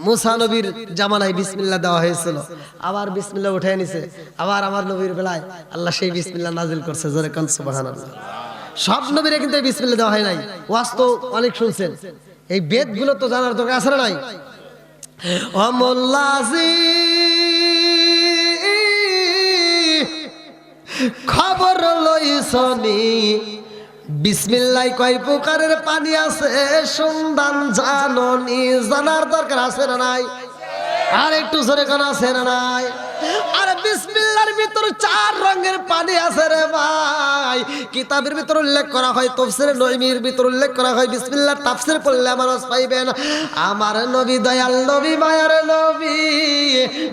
মুসা নবীর জামানায় বিসমিল্লাহ দেওয়া হয়েছিল, আবার বিসমিল্লাহ উঠায় নিছে, আবার আমার নবীর বেলায় আল্লাহ সেই বিসমিল্লাহ নাজিল করছে। জোরে কোন সুবহানাল্লাহ। সব নবীরে কিন্তু এই বিসমিল্লাহ দেওয়া হয় নাই। ওয়াজ তো অনেক শুনছেন, এই বেদগুলো তো জানার দরকার আছে না নাই? অমল্লাজি খবর লইছনি বিসমিল্লাহ কয় প্রকারের পানি আছে সন্ধান জাননি। জানার দরকার আছে না নাই? আর একটু জোরে কোন আছে না নাই? আর বিসমিল্লাহর ভিতর 4 রঙের পানি আছে রে ভাই। কিতাবের ভিতর উল্লেখ করা হয়, তাফসীরে নঈমির ভিতর উল্লেখ করা হয়, বিসমিল্লাহর তাফসীর পড়লে মানুষ পাইবেন। আমার নবী দয়াল নবী মায়ার নবী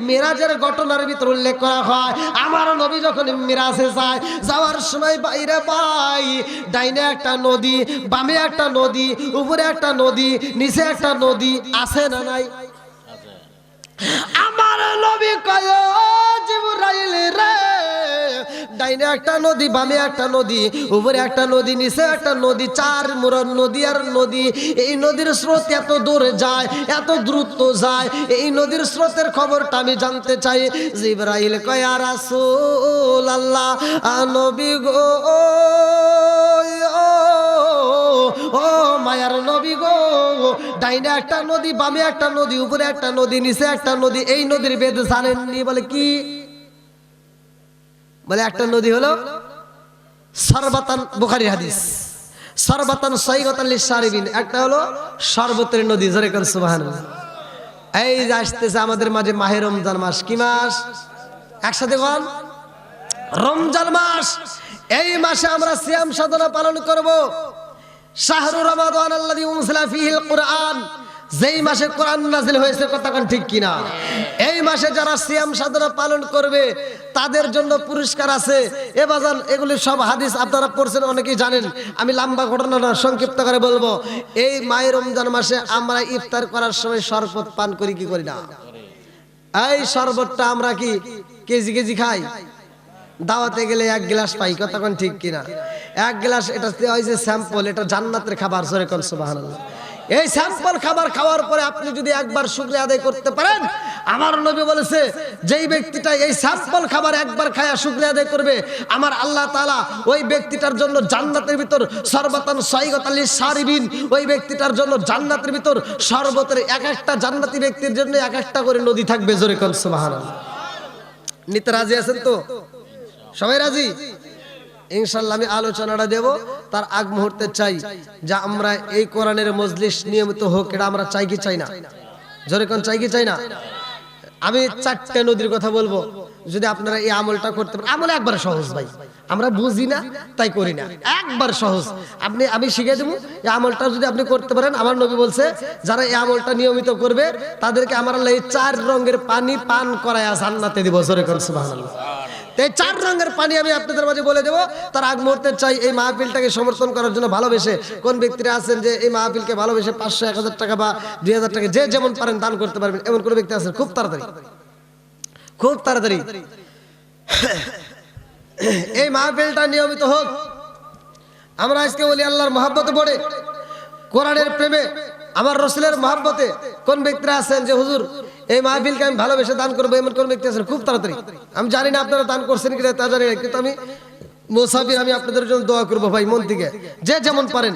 মিরাজের ঘটনার ভিতর উল্লেখ করা হয়, আমার নবী যখন মিরাজে যায়, যাওয়ার সময় বাইরে ভাই ডাইনে একটা নদী, বামে একটা নদী, উপরে একটা নদী, নিচে একটা নদী আছে না নাই? আমার নবী কয় জিবরাইল রে, ডাইনে একটা নদী, বামে একটা নদী, উপরে একটা নদী, নিচে একটা নদী, 4 মুরন নদী আর নদী। এই নদীর স্রোত এত দূরে যায়, এত দ্রুত যায়, এই নদীর স্রোতের খবরটা আমি জানতে চাই। জিবরাইল কয় ইয়া রাসূলুল্লাহ, নবী গো, ও মায়ার নবী গো, ডাইনে একটা নদী, বামে একটা নদী, উপরে একটা নদী, নিচে একটা নদী, এই নদীর বেদ জানেননি? বলে কি? বলে একটা নদী হলো সরবাতান, বুখারী হাদিস, সরবাতান সাইগাতান লিশারিবিন, একটা হলো শরবতের নদী। জোরে করে সুবহানাল্লাহ। এই যে আসতেছে আমাদের মাঝে মাহে রমজান মাস। কি মাস? একসাথে কোন? রমজান মাস। এই মাসে আমরা সিয়াম সাধনা পালন করব। শাহরু রমাদান আল্লাযী উনজিলা ফীহিল কুরআন, যেই মাসে কোরআন নাযিল হয়েছে, কথা কোন ঠিক কিনা? এই মাসে যারা সিয়াম সাধনা পালন করবে তাদের জন্য পুরস্কার আছে। এ বাজান, এগুলি সব হাদিস আপনারা পড়ছেন, অনেকেই জানেন। আমি লম্বা ঘটনাটা সংক্ষিপ্ত করে বলবো। এই মাহে রমজান মাসে আমরা ইফতার করার সময় শরবত পান করি কি করি না? এই শরবতটা আমরা কি কেজি কেজি খাই? দাওয়াতে গেলে এক গ্লাস পাই, কথা কোন ঠিক কিনা? এক গ্লাস, এটা হয়েছে স্যাম্পল, এটা জান্নাতের খাবার। জোরে কোন সুবহানাল্লাহ। এই স্যাম্পল খাবার খাওয়ার পরে আপনি যদি একবার শুকরিয়া আদায় করতে পারেন, আমার নবী বলেছে যেই ব্যক্তিটা এই স্যাম্পল খাবার একবার খায়া শুকরিয়া আদায় করবে, আমার আল্লাহ তাআলা ওই ব্যক্তিটার জন্য জান্নাতের ভিতর সরবাতান সাইগাতাল লিসারিবিন, ওই ব্যক্তিটার জন্য জান্নাতের ভিতর শরবতের এক একটা জান্নাতি ব্যক্তির জন্য এক একটা করে নদী থাকবে। জোরে কোন সুবহানাল্লাহ। নিতে রাজি আছেন তো? সবাই রাজি? ইনশাআল্লাহ আমি আলোচনাটা দেব। তার আগ মুহূর্তে চাই যে আমরা এই কোরআনের মজলিস নিয়মিত হোক, এটা আমরা চাই কি চাই না? জোরে কোন চাই কি চাই না? আমি 4টে নদীর কথা বলবো, যদি আপনারা এই আমলটা করতে পারেন। আমল একবার সহজ ভাই, আমরা বুঝি না তাই করি না, একবার সহজ। আমি শিখিয়ে দেবো, এই আমলটা যদি আপনি করতে পারেন, আমার নবী বলছে যারা এই আমলটা নিয়মিত করবে তাদেরকে আমার আল্লাহ এই 4 রঙের পানি পান করায় জান্নাতে দিব। জোরে কোন সুবহানাল্লাহ। এই 4 রঙের পানি আমি আপনাদের মাঝে বলে দেবো। তার আগ মুহূর্তে চাই এই মাহফিলটাকে সমর্থন করার জন্য ভালোবেসে কোন ব্যক্তিরা আছেন যে এই মাহফিলকে ভালোবেসে 500, 1000 টাকা বা 2000 টাকা যে যেমন পারেন দান করতে পারবেন, এমন কোন ব্যক্তি আছেন? খুব তাড়াতাড়ি, খুব তাড়াতাড়ি এই মাহফিলটা নিয়মিত হোক। আমরা আজকে বলি আল্লাহর মহব্বতে পড়ে, কোরআনের প্রেমে, আমার রাসূলের মহব্বতে কোন ব্যক্তিরা আছেন যে হুজুর এই মাহফিলকে আমি ভালোবেসে দান করবো, এমন কোন ব্যক্তি আছেন? খুব তাড়াতাড়ি। আমি জানি না আপনারা দান করছেন কিনা, তা জানি না, কিন্তু আমি মুসাফির, আমি আপনাদের জন্য দোয়া করবো ভাই মন থেকে। যে যেমন পারেন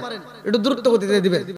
একটু দ্রুত গতিতে দিবেন।